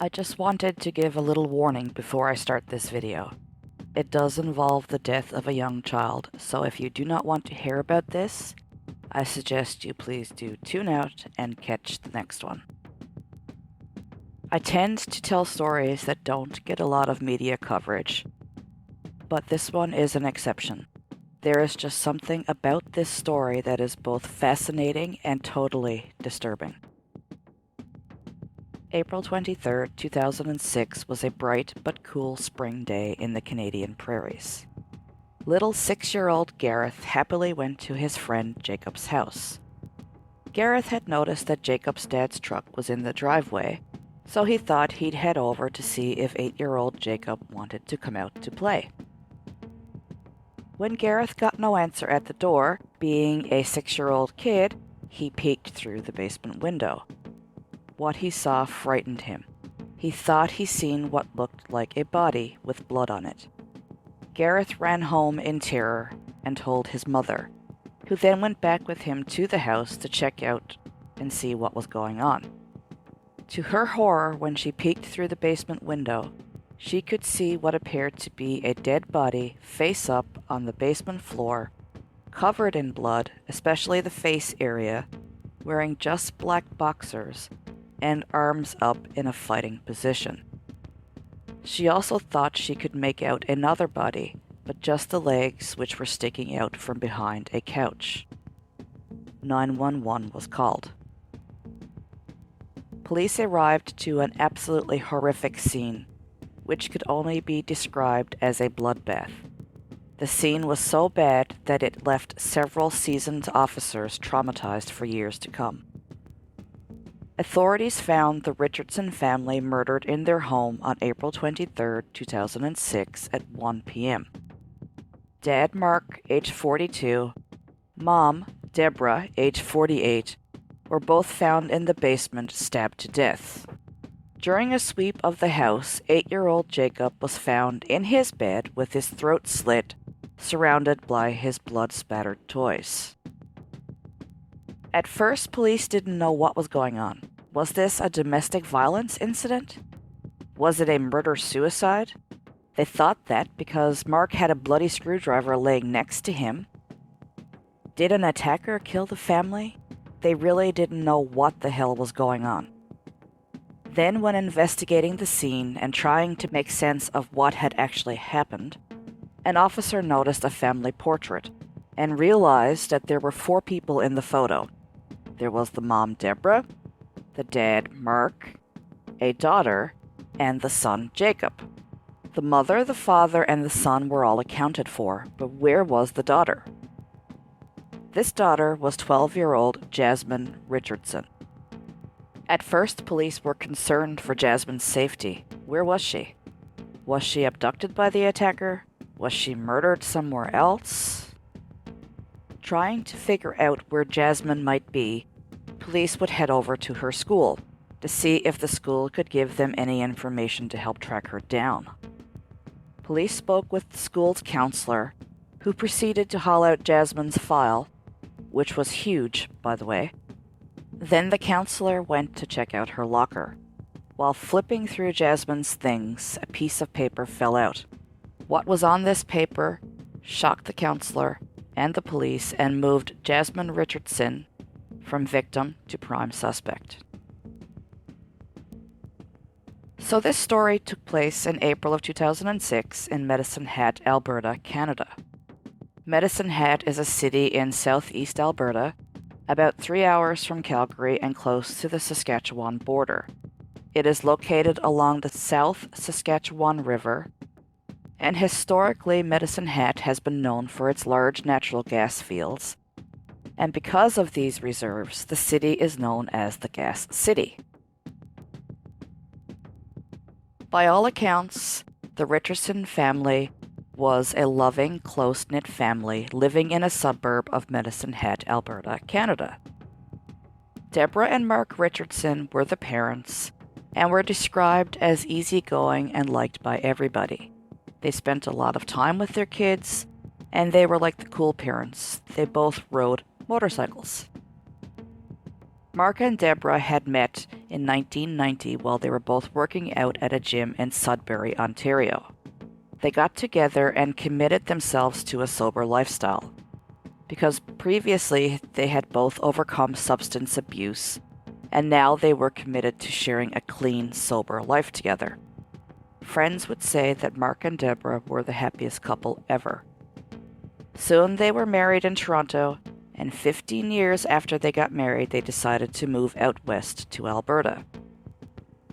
I just wanted to give a little warning before I start this video. It does involve the death of a young child, so if you do not want to hear about this, I suggest you please do tune out and catch the next one. I tend to tell stories that don't get a lot of media coverage, but this one is an exception. There is just something about this story that is both fascinating and totally disturbing. April 23, 2006 was a bright but cool spring day in the Canadian prairies. Little 6-year-old Gareth happily went to his friend Jacob's house. Gareth had noticed that Jacob's dad's truck was in the driveway, so he thought he'd head over to see if 8-year-old Jacob wanted to come out to play. When Gareth got no answer at the door, being a 6-year-old kid, he peeked through the basement window. What he saw frightened him. He thought he seen what looked like a body with blood on it. Gareth ran home in terror and told his mother, who then went back with him to the house to check out and see what was going on. To her horror, when she peeked through the basement window, she could see what appeared to be a dead body face up on the basement floor, covered in blood, especially the face area, wearing just black boxers and arms up in a fighting position. She also thought she could make out another body, but just the legs, which were sticking out from behind a couch. 911 was called. Police arrived to an absolutely horrific scene, which could only be described as a bloodbath. The scene was so bad that it left several seasoned officers traumatized for years to come. Authorities found the Richardson family murdered in their home on April 23, 2006 at 1 p.m. Dad Mark, age 42, Mom, Deborah, age 48, were both found in the basement stabbed to death. During a sweep of the house, 8-year-old Jacob was found in his bed with his throat slit, surrounded by his blood-spattered toys. At first, police didn't know what was going on. Was this a domestic violence incident? Was it a murder-suicide? They thought that because Mark had a bloody screwdriver laying next to him. Did an attacker kill the family? They really didn't know what the hell was going on. Then, when investigating the scene and trying to make sense of what had actually happened, an officer noticed a family portrait and realized that there were 4 people in the photo. There was the mom, Deborah, the dad, Mark, a daughter, and the son, Jacob. The mother, the father, and the son were all accounted for, but where was the daughter? This daughter was 12-year-old Jasmine Richardson. At first, police were concerned for Jasmine's safety. Where was she? Was she abducted by the attacker? Was she murdered somewhere else? Trying to figure out where Jasmine might be, police would head over to her school to see if the school could give them any information to help track her down. Police spoke with the school's counselor, who proceeded to haul out Jasmine's file, which was huge, by the way. Then the counselor went to check out her locker. While flipping through Jasmine's things, a piece of paper fell out. What was on this paper shocked the counselor and the police and moved Jasmine Richardson from victim to prime suspect. So this story took place in April of 2006 in Medicine Hat, Alberta, Canada. Medicine Hat is a city in southeast Alberta, about 3 hours from Calgary and close to the Saskatchewan border. It is located along the South Saskatchewan River, and historically Medicine Hat has been known for its large natural gas fields, and because of these reserves, the city is known as the Gas City. By all accounts, the Richardson family was a loving, close-knit family living in a suburb of Medicine Hat, Alberta, Canada. Deborah and Mark Richardson were the parents and were described as easygoing and liked by everybody. They spent a lot of time with their kids, and they were like the cool parents. They both rode motorcycles. Mark and Deborah had met in 1990 while they were both working out at a gym in Sudbury, Ontario. They got together and committed themselves to a sober lifestyle, because previously they had both overcome substance abuse, and now they were committed to sharing a clean, sober life together. Friends would say that Mark and Deborah were the happiest couple ever. Soon they were married in Toronto, and 15 years after they got married, they decided to move out west to Alberta.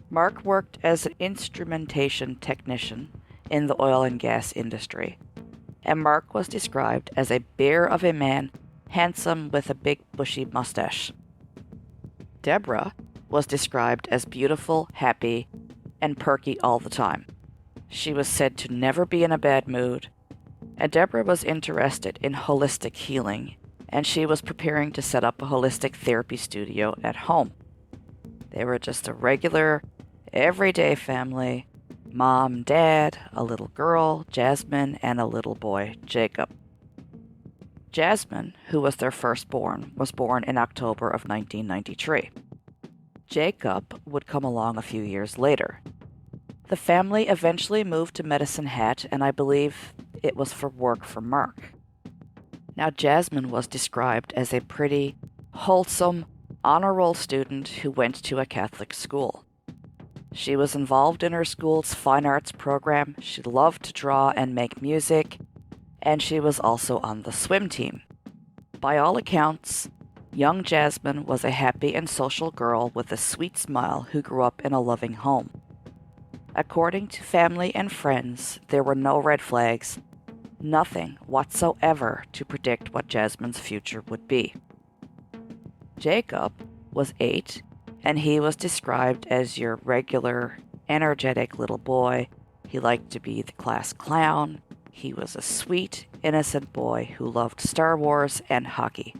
Mark worked as an instrumentation technician in the oil and gas industry, and Mark was described as a bear of a man, handsome with a big bushy mustache. Deborah was described as beautiful, happy, and perky all the time. She was said to never be in a bad mood, and Deborah was interested in holistic healing, and she was preparing to set up a holistic therapy studio at home. They were just a regular, everyday family: mom, dad, a little girl, Jasmine, and a little boy, Jacob. Jasmine, who was their firstborn, was born in October of 1993. Jacob would come along a few years later. The family eventually moved to Medicine Hat, and I believe it was for work for Mark. Now, Jasmine was described as a pretty, wholesome, honor roll student who went to a Catholic school. She was involved in her school's fine arts program, she loved to draw and make music, and she was also on the swim team. By all accounts, young Jasmine was a happy and social girl with a sweet smile who grew up in a loving home. According to family and friends, there were no red flags, nothing whatsoever to predict what Jasmine's future would be. Jacob was 8, and he was described as your regular, energetic little boy. He liked to be the class clown. He was a sweet, innocent boy who loved Star Wars and hockey.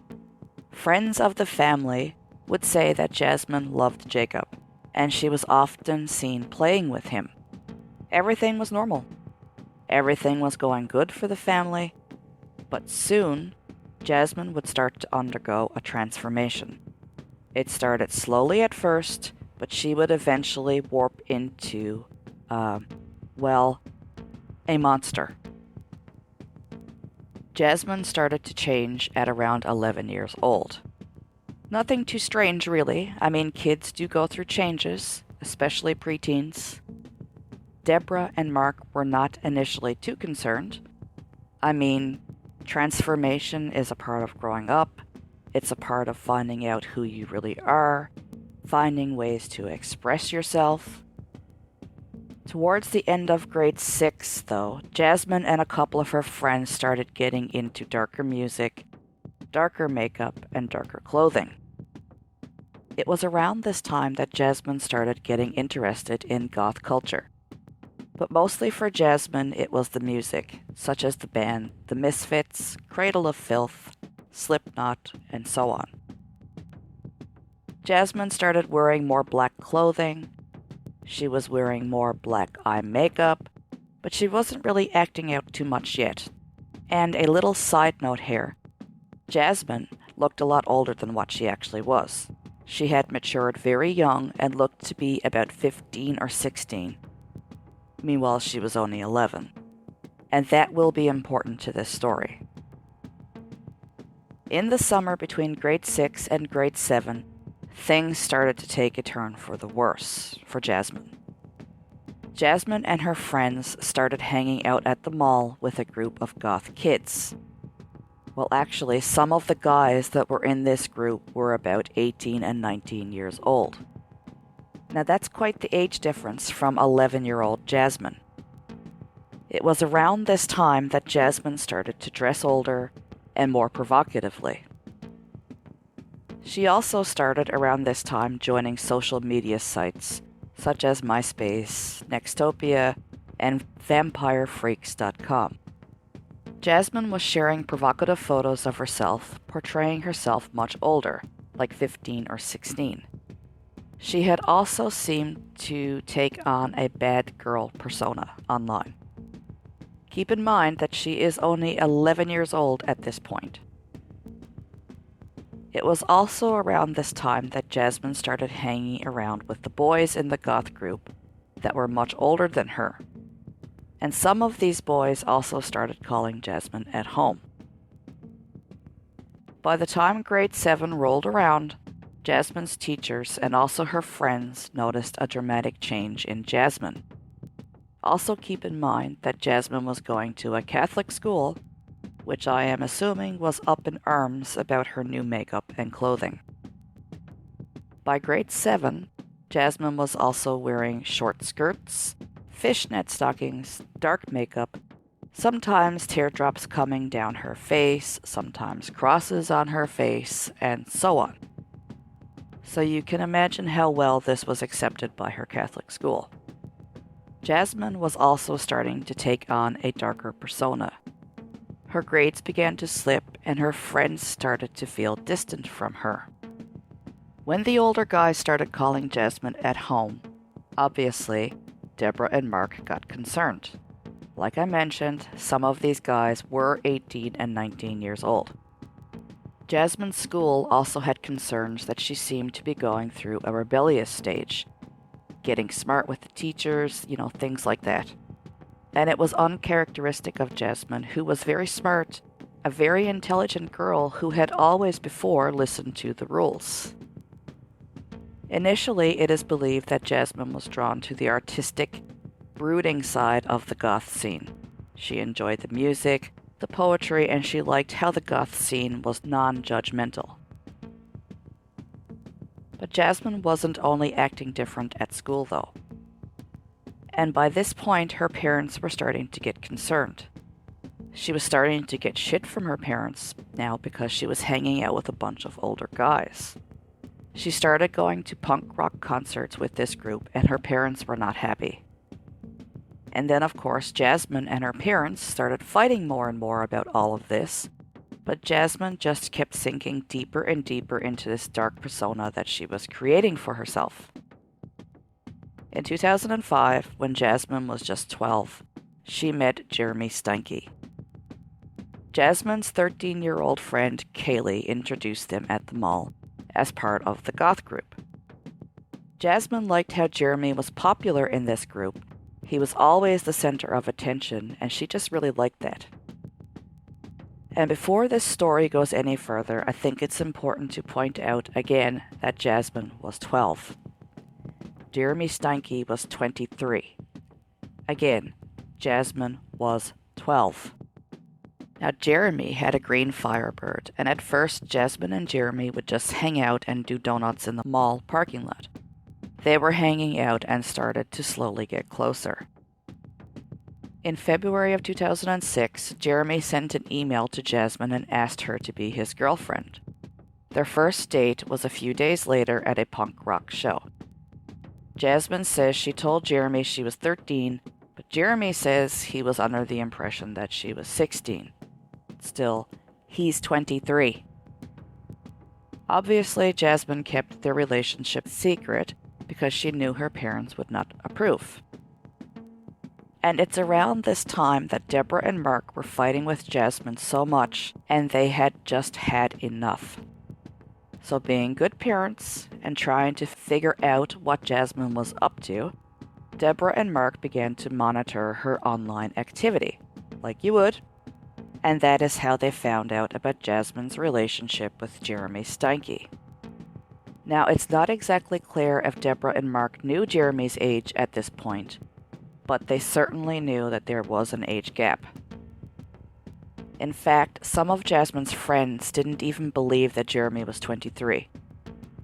Friends of the family would say that Jasmine loved Jacob, and she was often seen playing with him. Everything was normal. Everything was going good for the family, but soon, Jasmine would start to undergo a transformation. It started slowly at first, but she would eventually warp into, a monster. Jasmine started to change at around 11 years old. Nothing too strange, really. I mean, kids do go through changes, especially preteens. Deborah and Mark were not initially too concerned. I mean, transformation is a part of growing up. It's a part of finding out who you really are, finding ways to express yourself. Towards the end of grade 6, though, Jasmine and a couple of her friends started getting into darker music, darker makeup, and darker clothing. It was around this time that Jasmine started getting interested in goth culture. But mostly for Jasmine, it was the music, such as the band The Misfits, Cradle of Filth, Slipknot, and so on. Jasmine started wearing more black clothing. She was wearing more black eye makeup, but she wasn't really acting out too much yet. And a little side note here, Jasmine looked a lot older than what she actually was. She had matured very young and looked to be about 15 or 16. Meanwhile, she was only 11. And that will be important to this story. In the summer between grade 6 and grade 7, things started to take a turn for the worse for Jasmine. Jasmine and her friends started hanging out at the mall with a group of goth kids. Well, actually, some of the guys that were in this group were about 18 and 19 years old. Now that's quite the age difference from 11-year-old Jasmine. It was around this time that Jasmine started to dress older and more provocatively. She also started around this time joining social media sites such as MySpace, Nextopia, and VampireFreaks.com. Jasmine was sharing provocative photos of herself, portraying herself much older, like 15 or 16. She had also seemed to take on a bad girl persona online. Keep in mind that she is only 11 years old at this point. It was also around this time that Jasmine started hanging around with the boys in the goth group that were much older than her. And some of these boys also started calling Jasmine at home. By the time grade 7 rolled around, Jasmine's teachers and also her friends noticed a dramatic change in Jasmine. Also keep in mind that Jasmine was going to a Catholic school, which I am assuming was up in arms about her new makeup and clothing. By grade 7, Jasmine was also wearing short skirts, fishnet stockings, dark makeup, sometimes teardrops coming down her face, sometimes crosses on her face, and so on. So you can imagine how well this was accepted by her Catholic school. Jasmine was also starting to take on a darker persona. Her grades began to slip and her friends started to feel distant from her. When the older guys started calling Jasmine at home, obviously, Deborah and Mark got concerned. Like I mentioned, some of these guys were 18 and 19 years old. Jasmine's school also had concerns that she seemed to be going through a rebellious stage, getting smart with the teachers, things like that. And it was uncharacteristic of Jasmine, who was very smart, a very intelligent girl who had always before listened to the rules. Initially, it is believed that Jasmine was drawn to the artistic, brooding side of the goth scene. She enjoyed the music, the poetry, and she liked how the goth scene was non-judgmental. But Jasmine wasn't only acting different at school, though. And by this point, her parents were starting to get concerned. She was starting to get shit from her parents now because she was hanging out with a bunch of older guys. She started going to punk rock concerts with this group, and her parents were not happy. And then, of course, Jasmine and her parents started fighting more and more about all of this, but Jasmine just kept sinking deeper and deeper into this dark persona that she was creating for herself. In 2005, when Jasmine was just 12, she met Jeremy Steinke. Jasmine's 13-year-old friend Kaylee introduced them at the mall as part of the goth group. Jasmine liked how Jeremy was popular in this group. He was always the center of attention, and she just really liked that. And before this story goes any further, I think it's important to point out again that Jasmine was 12. Jeremy Steinke was 23. Again, Jasmine was 12. Now, Jeremy had a green Firebird, and at first, Jasmine and Jeremy would just hang out and do donuts in the mall parking lot. They were hanging out and started to slowly get closer. In February of 2006, Jeremy sent an email to Jasmine and asked her to be his girlfriend. Their first date was a few days later at a punk rock show. Jasmine says she told Jeremy she was 13, but Jeremy says he was under the impression that she was 16. Still, he's 23. Obviously, Jasmine kept their relationship secret because she knew her parents would not approve. And it's around this time that Deborah and Mark were fighting with Jasmine so much, and they had just had enough. So being good parents and trying to figure out what Jasmine was up to, Deborah and Mark began to monitor her online activity, like you would, and that is how they found out about Jasmine's relationship with Jeremy Steinke. Now, it's not exactly clear if Deborah and Mark knew Jeremy's age at this point, but they certainly knew that there was an age gap. In fact, some of Jasmine's friends didn't even believe that Jeremy was 23.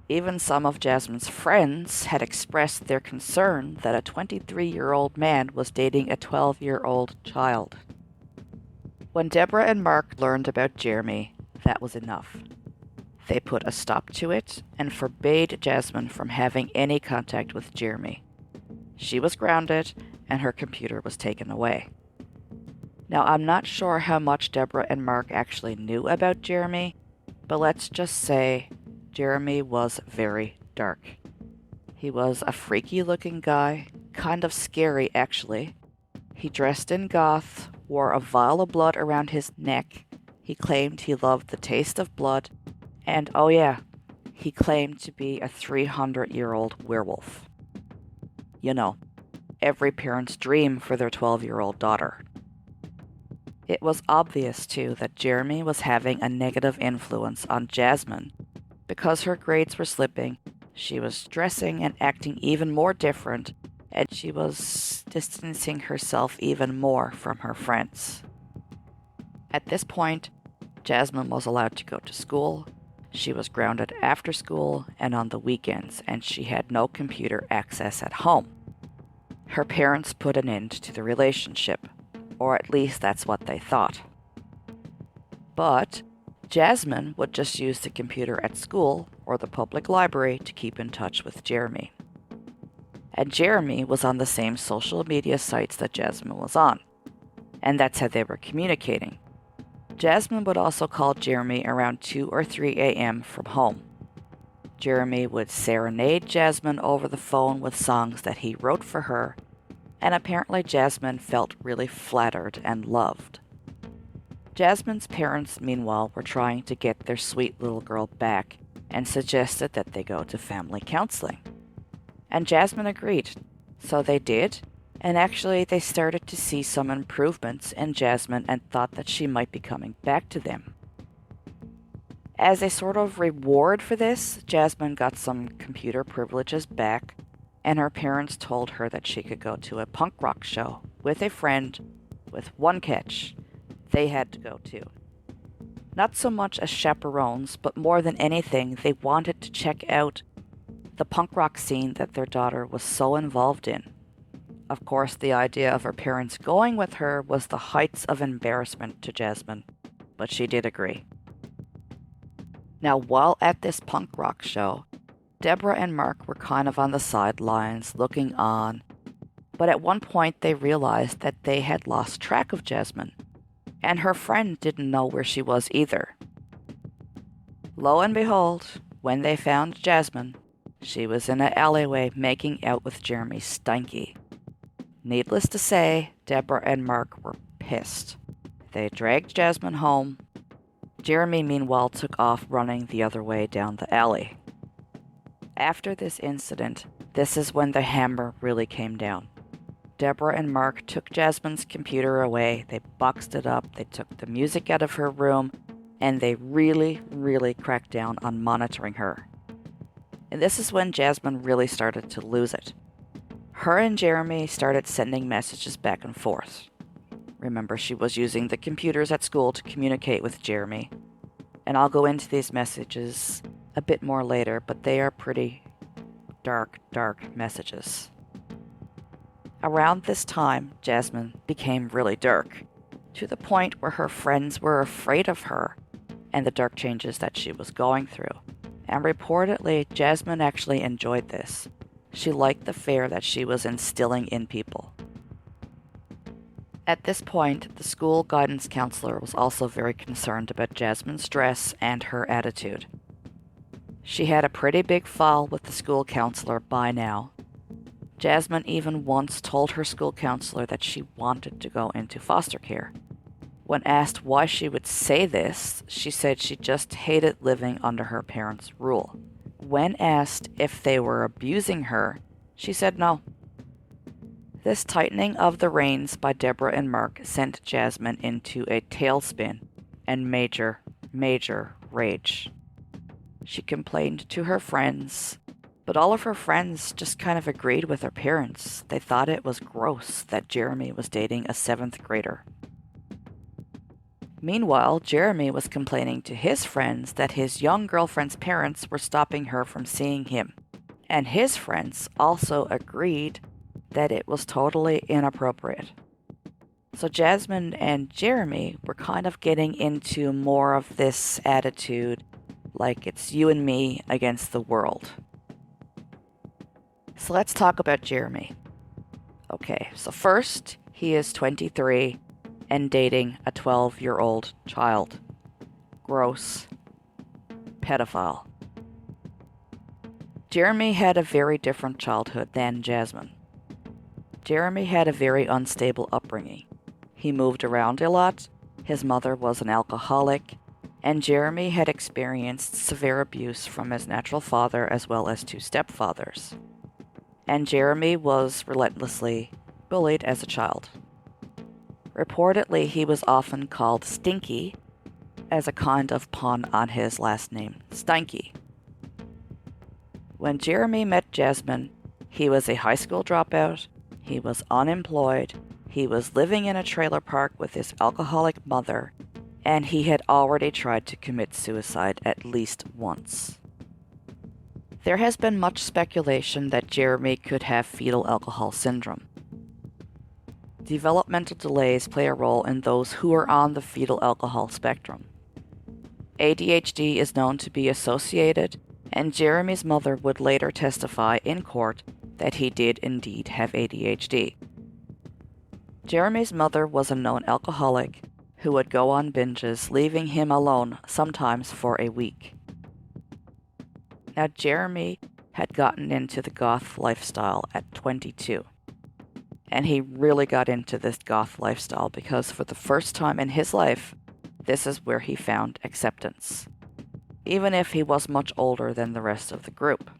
Even some of Jasmine's friends had expressed their concern that a 23-year-old man was dating a 12-year-old child. When Deborah and Mark learned about Jeremy, that was enough. They put a stop to it and forbade Jasmine from having any contact with Jeremy. She was grounded, and her computer was taken away. Now, I'm not sure how much Deborah and Mark actually knew about Jeremy, but let's just say Jeremy was very dark. He was a freaky-looking guy, kind of scary actually. He dressed in goth, wore a vial of blood around his neck. He claimed he loved the taste of blood, And oh yeah, he claimed to be a 300-year-old werewolf. You know, every parent's dream for their 12-year-old daughter. It was obvious, too, that Jeremy was having a negative influence on Jasmine. Because her grades were slipping, she was dressing and acting even more different, and she was distancing herself even more from her friends. At this point, Jasmine was allowed to go to school. She was grounded after school and on the weekends, and she had no computer access at home. Her parents put an end to the relationship, or at least that's what they thought. But Jasmine would just use the computer at school or the public library to keep in touch with Jeremy. And Jeremy was on the same social media sites that Jasmine was on, and that's how they were communicating. Jasmine would also call Jeremy around 2 or 3 a.m. from home. Jeremy would serenade Jasmine over the phone with songs that he wrote for her, and apparently Jasmine felt really flattered and loved. Jasmine's parents, meanwhile, were trying to get their sweet little girl back and suggested that they go to family counseling. And Jasmine agreed, so they did, and actually they started to see some improvements in Jasmine and thought that she might be coming back to them. As a sort of reward for this, Jasmine got some computer privileges back, and her parents told her that she could go to a punk rock show with a friend, with one catch: they had to go too. Not so much as chaperones, but more than anything, they wanted to check out the punk rock scene that their daughter was so involved in. Of course, the idea of her parents going with her was the heights of embarrassment to Jasmine, but she did agree. Now, while at this punk rock show, Deborah and Mark were kind of on the sidelines, looking on, but at one point they realized that they had lost track of Jasmine, and her friend didn't know where she was either. Lo and behold, when they found Jasmine, she was in an alleyway making out with Jeremy Steinke. Needless to say, Deborah and Mark were pissed. They dragged Jasmine home. Jeremy, meanwhile, took off running the other way down the alley. After this incident, this is when the hammer really came down. Deborah and Mark took Jasmine's computer away, they boxed it up, they took the music out of her room, and they really, really cracked down on monitoring her. And this is when Jasmine really started to lose it. Her and Jeremy started sending messages back and forth. Remember, she was using the computers at school to communicate with Jeremy. And I'll go into these messages a bit more later, but they are pretty dark messages. Around this time, Jasmine became really dark, to the point where her friends were afraid of her and the dark changes that she was going through. And reportedly, Jasmine actually enjoyed this. She liked the fear that she was instilling in people. At this point, the school guidance counselor was also very concerned about Jasmine's dress and her attitude. She had a pretty big fall with the school counselor by now. Jasmine even once told her school counselor that she wanted to go into foster care. When asked why she would say this, she said she just hated living under her parents' rule. When asked if they were abusing her, she said no. This tightening of the reins by Deborah and Mark sent Jasmine into a tailspin and major rage. She complained to her friends, but all of her friends just kind of agreed with her parents. They thought it was gross that Jeremy was dating a 7th grader. Meanwhile, Jeremy was complaining to his friends that his young girlfriend's parents were stopping her from seeing him, and his friends also agreed that it was totally inappropriate. So Jasmine and Jeremy were kind of getting into more of this attitude, like it's you and me against the world. So let's talk about Jeremy. Okay, so first, he is 23 and dating a 12-year-old child. Gross. Pedophile. Jeremy had a very different childhood than Jasmine. Jeremy had a very unstable upbringing. He moved around a lot. His mother was an alcoholic. and Jeremy had experienced severe abuse from his natural father as well as two stepfathers. And Jeremy was relentlessly bullied as a child. Reportedly, he was often called Stinky as a kind of pun on his last name, Steinke. When Jeremy met Jasmine, he was a high school dropout, he was unemployed, he was living in a trailer park with his alcoholic mother, and he had already tried to commit suicide at least once. There has been much speculation that Jeremy could have fetal alcohol syndrome. Developmental delays play a role in those who are on the fetal alcohol spectrum. ADHD is known to be associated, and Jeremy's mother would later testify in court that he did indeed have ADHD. Jeremy's mother was a known alcoholic who would go on binges, leaving him alone sometimes for a week. Now, Jeremy had gotten into the goth lifestyle at 22. And he really got into this goth lifestyle because for the first time in his life, this is where he found acceptance, even if he was much older than the rest of the group.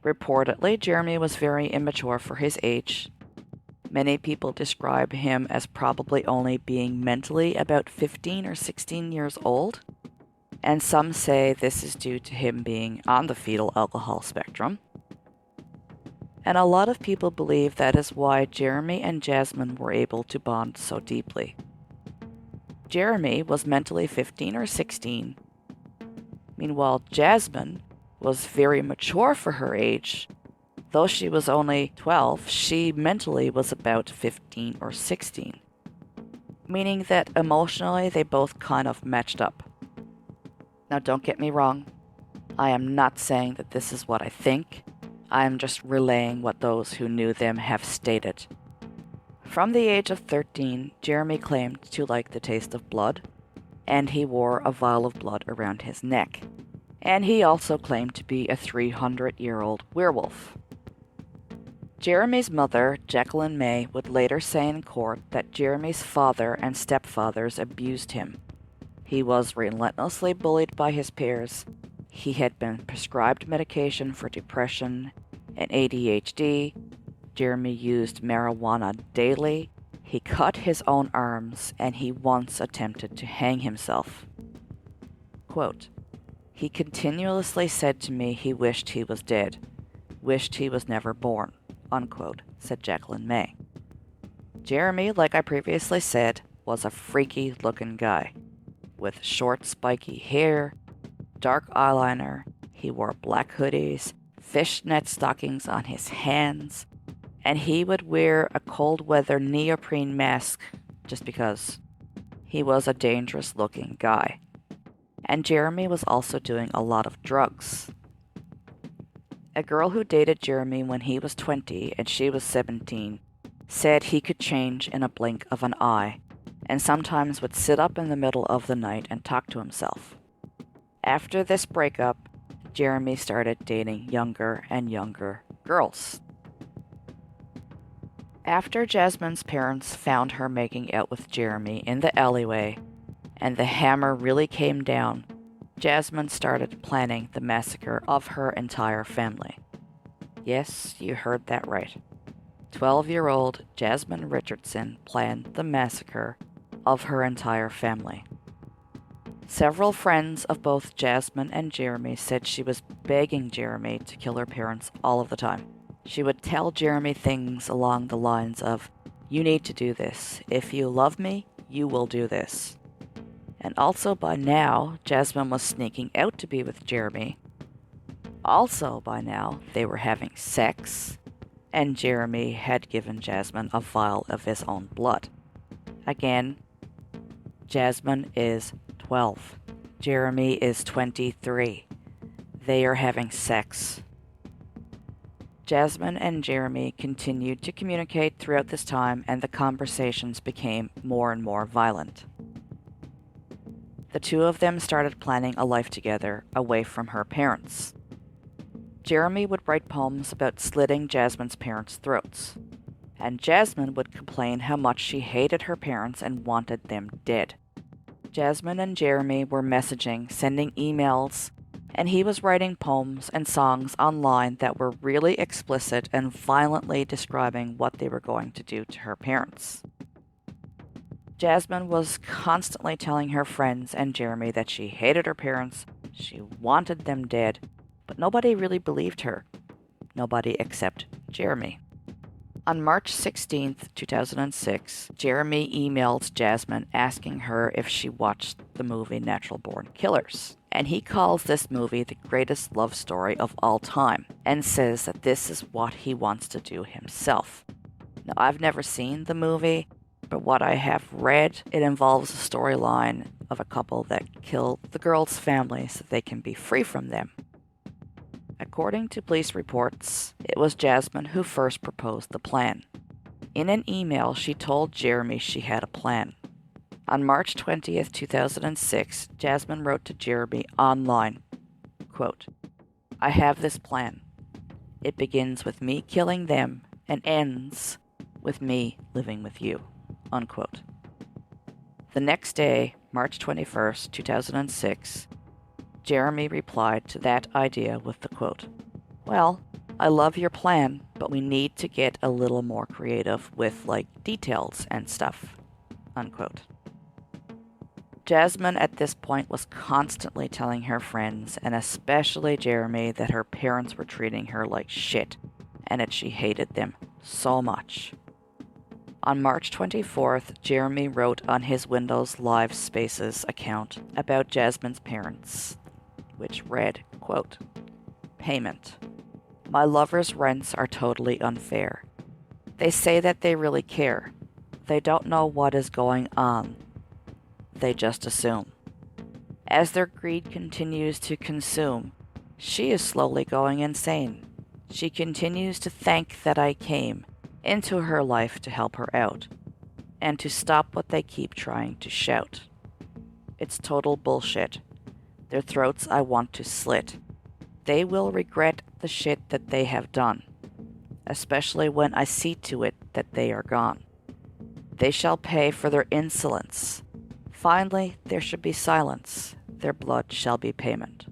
Reportedly, Jeremy was very immature for his age. Many people describe him as probably only being mentally about 15 or 16 years old, and some say this is due to him being on the fetal alcohol spectrum. And a lot of people believe that is why Jeremy and Jasmine were able to bond so deeply. Jeremy was mentally 15 or 16. Meanwhile, Jasmine was very mature for her age. Though she was only 12, she mentally was about 15 or 16. Meaning that emotionally they both kind of matched up. Now don't get me wrong, I am not saying that this is what I think. I am just relaying what those who knew them have stated. From the age of 13, Jeremy claimed to like the taste of blood, and he wore a vial of blood around his neck. And he also claimed to be a 300-year-old werewolf. Jeremy's mother, Jacqueline May, would later say in court that Jeremy's father and stepfathers abused him. He was relentlessly bullied by his peers. He had been prescribed medication for depression and ADHD. Jeremy used marijuana daily. He cut his own arms, and he once attempted to hang himself. Quote, "He continuously said to me he wished he was dead, wished he was never born," unquote, said Jacqueline May. Jeremy, like I previously said, was a freaky-looking guy, with short, spiky hair, dark eyeliner. He wore black hoodies, fishnet stockings on his hands, and he would wear a cold-weather neoprene mask just because. He was a dangerous-looking guy. And Jeremy was also doing a lot of drugs. A girl who dated Jeremy when he was 20 and she was 17 said he could change in a blink of an eye, and sometimes would sit up in the middle of the night and talk to himself. After this breakup, Jeremy started dating younger and younger girls. After Jasmine's parents found her making out with Jeremy in the alleyway, and the hammer really came down, Jasmine started planning the massacre of her entire family. Yes, you heard that right. 12-year-old Jasmine Richardson planned the massacre of her entire family. Several friends of both Jasmine and Jeremy said she was begging Jeremy to kill her parents all of the time. She would tell Jeremy things along the lines of, "You need to do this. If you love me, you will do this." And also by now, Jasmine was sneaking out to be with Jeremy. Also by now, they were having sex, and Jeremy had given Jasmine a vial of his own blood. Again, Jasmine is 12. Jeremy is 23. They are having sex. Jasmine and Jeremy continued to communicate throughout this time, and the conversations became more and more violent. The two of them started planning a life together, away from her parents. Jeremy would write poems about slitting Jasmine's parents' throats, and Jasmine would complain how much she hated her parents and wanted them dead. Jasmine and Jeremy were messaging, sending emails, and he was writing poems and songs online that were really explicit and violently describing what they were going to do to her parents. Jasmine was constantly telling her friends and Jeremy that she hated her parents, she wanted them dead, but nobody really believed her. Nobody except Jeremy. On March 16, 2006, Jeremy emailed Jasmine asking her if she watched the movie Natural Born Killers. And he calls this movie the greatest love story of all time and says that this is what he wants to do himself. Now, I've never seen the movie, but what I have read, it involves a storyline of a couple that kill the girl's family so they can be free from them. According to police reports, it was Jasmine who first proposed the plan. In an email, she told Jeremy she had a plan. On March 20th, 2006, Jasmine wrote to Jeremy online, quote, "I have this plan. It begins with me killing them and ends with me living with you," unquote. The next day, March 21st, 2006, Jeremy replied to that idea with the quote, "Well, I love your plan, but we need to get a little more creative with, details and stuff," unquote. Jasmine at this point was constantly telling her friends, and especially Jeremy, that her parents were treating her like shit, and that she hated them so much. On March 24th, Jeremy wrote on his Windows Live Spaces account about Jasmine's parents, which read, quote, "Payment. My lover's rents are totally unfair. They say that they really care. They don't know what is going on. They just assume. As their greed continues to consume, she is slowly going insane. She continues to think that I came into her life to help her out, and to stop what they keep trying to shout. It's total bullshit. Their throats I want to slit. They will regret the shit that they have done, especially when I see to it that they are gone. They shall pay for their insolence. Finally, there should be silence. Their blood shall be payment,"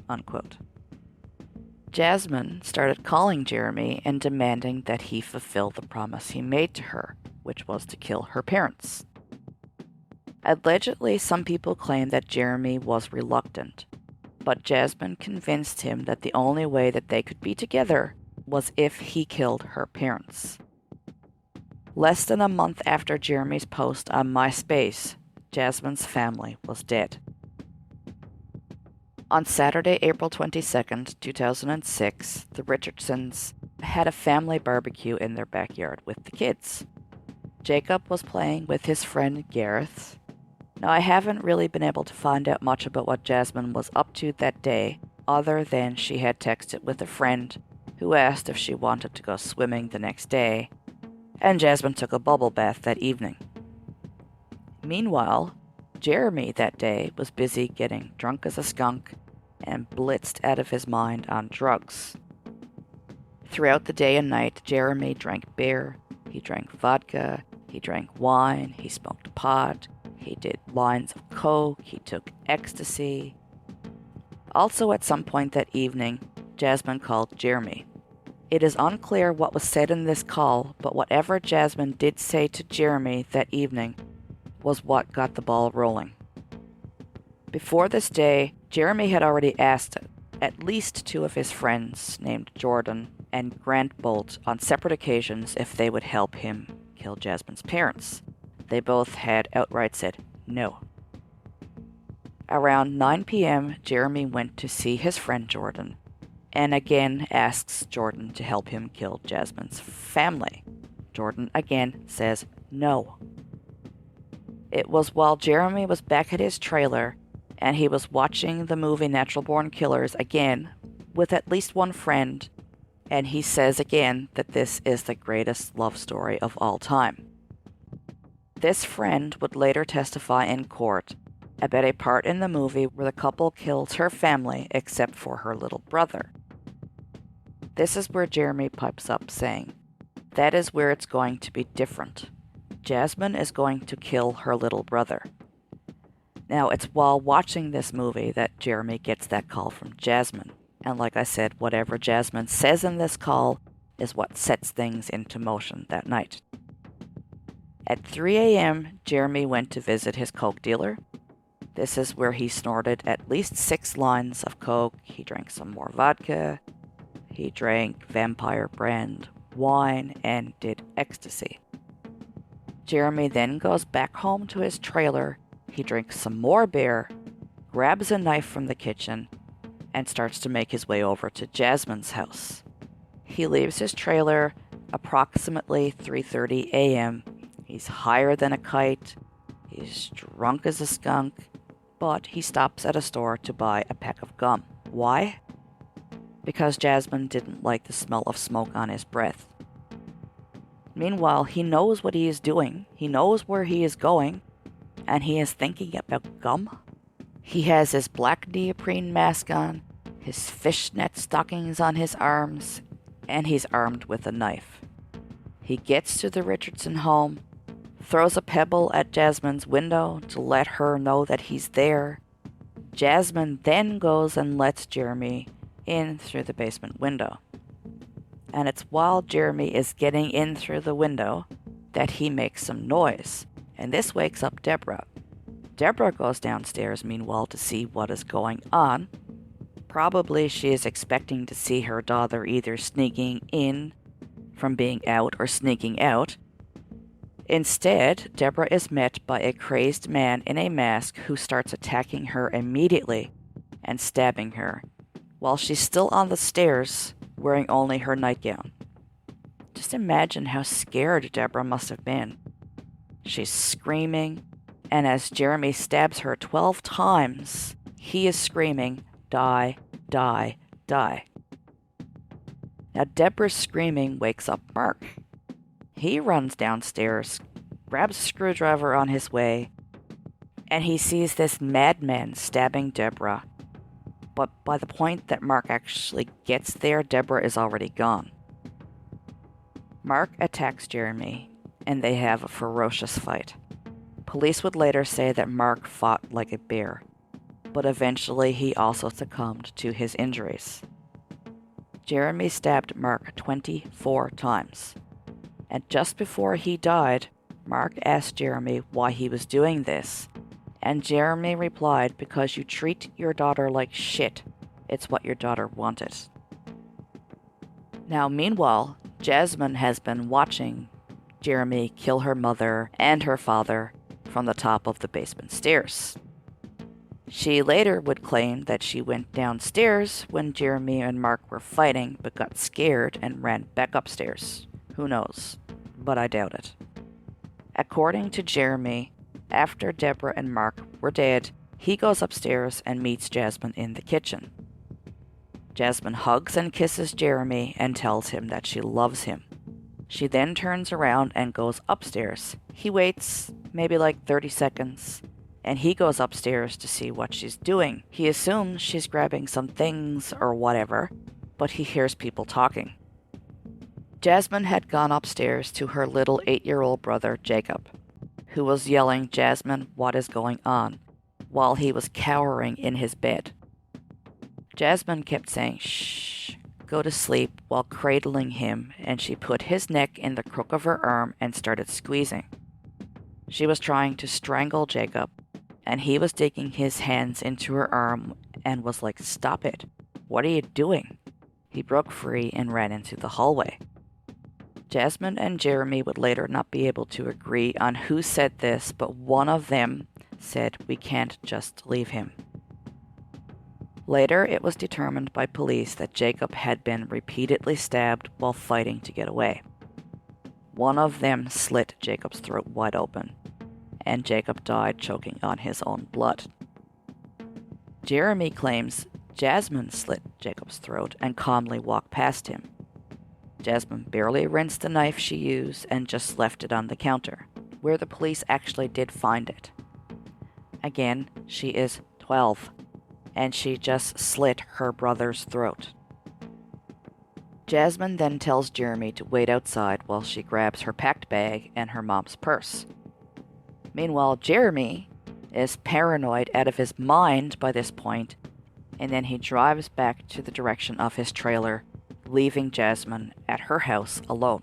unquote. Jasmine started calling Jeremy and demanding that he fulfill the promise he made to her, which was to kill her parents. Allegedly, some people claim that Jeremy was reluctant, but Jasmine convinced him that the only way that they could be together was if he killed her parents. Less than a month after Jeremy's post on MySpace, Jasmine's family was dead. On Saturday, April 22nd, 2006, the Richardsons had a family barbecue in their backyard with the kids. Jacob was playing with his friend Gareth. Now, I haven't really been able to find out much about what Jasmine was up to that day, other than she had texted with a friend who asked if she wanted to go swimming the next day, and Jasmine took a bubble bath that evening. Meanwhile, Jeremy that day was busy getting drunk as a skunk and blitzed out of his mind on drugs. Throughout the day and night, Jeremy drank beer, he drank vodka, he drank wine, he smoked pot, he did lines of coke, he took ecstasy. Also, at some point that evening, Jasmine called Jeremy. It is unclear what was said in this call, but whatever Jasmine did say to Jeremy that evening was what got the ball rolling. Before this day, Jeremy had already asked at least two of his friends, named Jordan and Grant Bolt, on separate occasions if they would help him kill Jasmine's parents. They both had outright said no. Around 9 p.m., Jeremy went to see his friend Jordan, and again asks Jordan to help him kill Jasmine's family. Jordan again says no. It was while Jeremy was back at his trailer and he was watching the movie Natural Born Killers again with at least one friend, and he says again that this is the greatest love story of all time. This friend would later testify in court about a part in the movie where the couple kills her family except for her little brother. This is where Jeremy pipes up saying, "That is where it's going to be different. Jasmine is going to kill her little brother." Now, it's while watching this movie that Jeremy gets that call from Jasmine. And like I said, whatever Jasmine says in this call is what sets things into motion that night. At 3 a.m., Jeremy went to visit his coke dealer. This is where he snorted at least 6 lines of coke. He drank some more vodka. He drank vampire brand wine and did ecstasy. Jeremy then goes back home to his trailer. He drinks some more beer, grabs a knife from the kitchen, and starts to make his way over to Jasmine's house. He leaves his trailer approximately 3:30 a.m. He's higher than a kite. He's drunk as a skunk, but he stops at a store to buy a pack of gum. Why? Because Jasmine didn't like the smell of smoke on his breath. Meanwhile, he knows what he is doing. He knows where he is going, and he is thinking about gum. He has his black neoprene mask on, his fishnet stockings on his arms, and he's armed with a knife. He gets to the Richardson home, throws a pebble at Jasmine's window to let her know that he's there. Jasmine then goes and lets Jeremy in through the basement window. And it's while Jeremy is getting in through the window that he makes some noise, and this wakes up Deborah. Deborah goes downstairs meanwhile to see what is going on. Probably she is expecting to see her daughter either sneaking in from being out or sneaking out. Instead, Deborah is met by a crazed man in a mask who starts attacking her immediately and stabbing her while she's still on the stairs wearing only her nightgown. Just imagine how scared Deborah must have been. She's screaming, and as Jeremy stabs her 12 times, he is screaming, "Die, die, die." Now Deborah's screaming wakes up Mark. He runs downstairs, grabs a screwdriver on his way, and he sees this madman stabbing Deborah. But by the point that Mark actually gets there, Deborah is already gone. Mark attacks Jeremy, and they have a ferocious fight. Police would later say that Mark fought like a bear, but eventually he also succumbed to his injuries. Jeremy stabbed Mark 24 times, and just before he died, Mark asked Jeremy why he was doing this, and Jeremy replied, "Because you treat your daughter like shit. It's what your daughter wanted." Now, meanwhile, Jasmine has been watching Jeremy kill her mother and her father from the top of the basement stairs. She later would claim that she went downstairs when Jeremy and Mark were fighting, but got scared and ran back upstairs. Who knows? But I doubt it. According to Jeremy, after Deborah and Mark were dead, he goes upstairs and meets Jasmine in the kitchen. Jasmine hugs and kisses Jeremy and tells him that she loves him. She then turns around and goes upstairs. He waits maybe like 30 seconds, and he goes upstairs to see what she's doing. He assumes she's grabbing some things or whatever, but he hears people talking. Jasmine had gone upstairs to her little 8-year-old brother, Jacob, who was yelling, "Jasmine, what is going on?" while he was cowering in his bed. Jasmine kept saying, "Shh, go to sleep," while cradling him, and she put his neck in the crook of her arm and started squeezing. She was trying to strangle Jacob, and he was digging his hands into her arm and was like, "Stop it. What are you doing?" He broke free and ran into the hallway. Jasmine and Jeremy would later not be able to agree on who said this, but one of them said, "We can't just leave him." Later, it was determined by police that Jacob had been repeatedly stabbed while fighting to get away. One of them slit Jacob's throat wide open, and Jacob died choking on his own blood. Jeremy claims Jasmine slit Jacob's throat and calmly walked past him. Jasmine barely rinsed the knife she used and just left it on the counter, where the police actually did find it. Again, she is 12, and she just slit her brother's throat. Jasmine then tells Jeremy to wait outside while she grabs her packed bag and her mom's purse. Meanwhile, Jeremy is paranoid out of his mind by this point, and then he drives back to the direction of his trailer, leaving Jasmine at her house alone.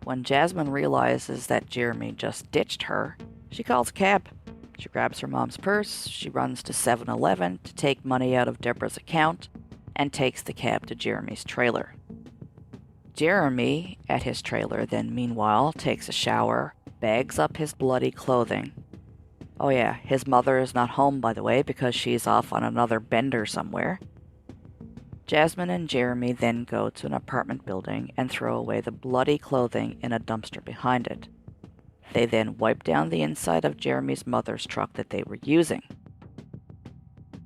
When Jasmine realizes that Jeremy just ditched her, she calls a cab. She grabs her mom's purse, she runs to 7-Eleven to take money out of Deborah's account, and takes the cab to Jeremy's trailer. Jeremy, at his trailer, then meanwhile takes a shower, bags up his bloody clothing. Oh yeah, his mother is not home, by the way, because she's off on another bender somewhere. Jasmine and Jeremy then go to an apartment building and throw away the bloody clothing in a dumpster behind it. They then wipe down the inside of Jeremy's mother's truck that they were using.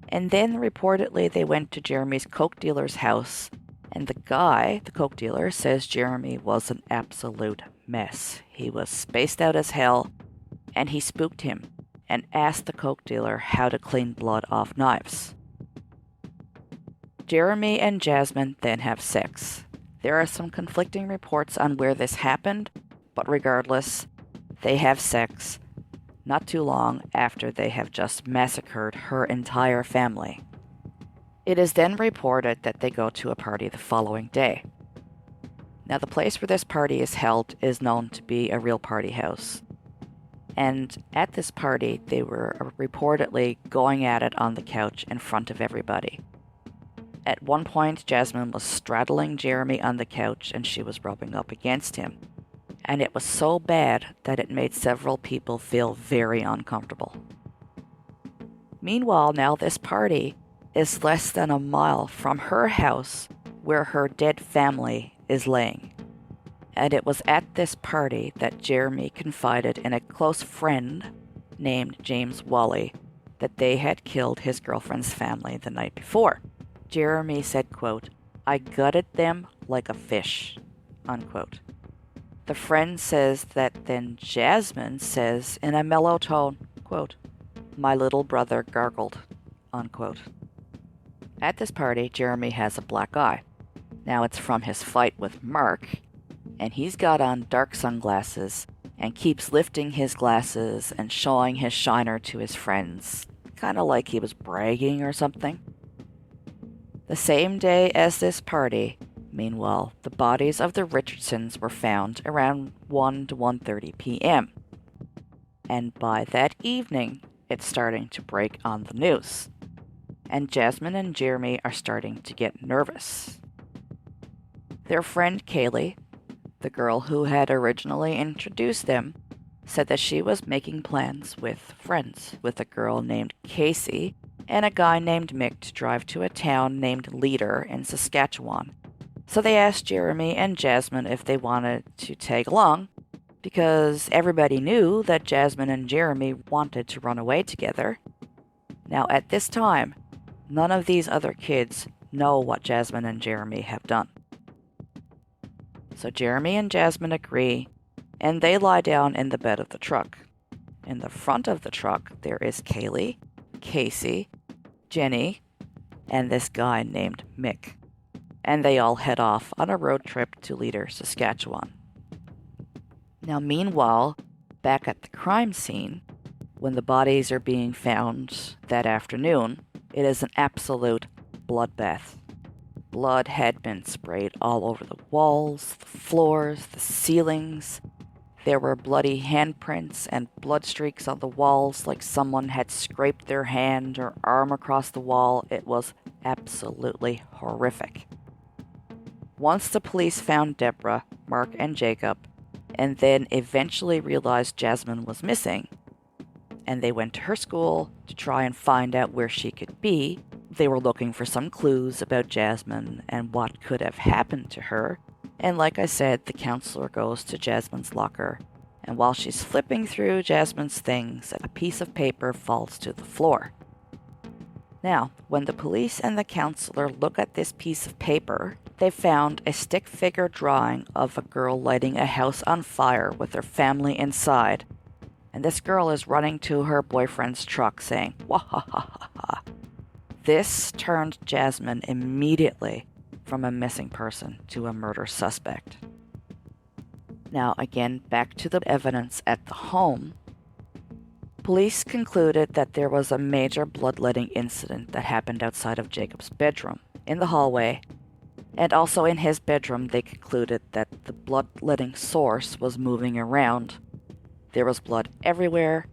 And then reportedly they went to Jeremy's coke dealer's house, and the guy, the coke dealer, says Jeremy was an absolute mess. He was spaced out as hell, and he spooked him and asked the coke dealer how to clean blood off knives. Jeremy and Jasmine then have sex. There are some conflicting reports on where this happened, but regardless, they have sex not too long after they have just massacred her entire family. It is then reported that they go to a party the following day. Now, the place where this party is held is known to be a real party house. And at this party, they were reportedly going at it on the couch in front of everybody. At one point, Jasmine was straddling Jeremy on the couch and she was rubbing up against him. And it was so bad that it made several people feel very uncomfortable. Meanwhile, now this party is less than a mile from her house where her dead family is laying. And it was at this party that Jeremy confided in a close friend named James Wally that they had killed his girlfriend's family the night before. Jeremy said, quote, "I gutted them like a fish," unquote. The friend says that then Jasmine says in a mellow tone, quote, "My little brother gargled," unquote. At this party, Jeremy has a black eye. Now it's from his fight with Mark, and he's got on dark sunglasses and keeps lifting his glasses and showing his shiner to his friends, kind of like he was bragging or something. The same day as this party, meanwhile, the bodies of the Richardsons were found around 1 to 1:30 p.m. And by that evening, it's starting to break on the news. And Jasmine and Jeremy are starting to get nervous. Their friend Kaylee, the girl who had originally introduced them, said that she was making plans with friends, with a girl named Casey and a guy named Mick to drive to a town named Leader in Saskatchewan. So they asked Jeremy and Jasmine if they wanted to tag along, because everybody knew that Jasmine and Jeremy wanted to run away together. Now at this time, none of these other kids know what Jasmine and Jeremy have done. So Jeremy and Jasmine agree, and they lie down in the bed of the truck. In the front of the truck, there is Kaylee, Casey, Jenny, and this guy named Mick. And they all head off on a road trip to Leader, Saskatchewan. Now, meanwhile, back at the crime scene, when the bodies are being found that afternoon, it is an absolute bloodbath. Blood had been sprayed all over the walls, the floors, the ceilings. There were bloody handprints and blood streaks on the walls like someone had scraped their hand or arm across the wall. It was absolutely horrific. Once the police found Deborah, Mark, and Jacob, and then eventually realized Jasmine was missing, and they went to her school to try and find out where she could be, they were looking for some clues about Jasmine and what could have happened to her. And like I said, the counselor goes to Jasmine's locker, and while she's flipping through Jasmine's things, a piece of paper falls to the floor. Now, when the police and the counselor look at this piece of paper, they found a stick figure drawing of a girl lighting a house on fire with her family inside. And this girl is running to her boyfriend's truck saying, "Wah ha ha ha ha." This turned Jasmine immediately from a missing person to a murder suspect. Now again, back to the evidence at the home. Police concluded that there was a major bloodletting incident that happened outside of Jacob's bedroom, in the hallway, and also in his bedroom they concluded that the bloodletting source was moving around. There was blood everywhere,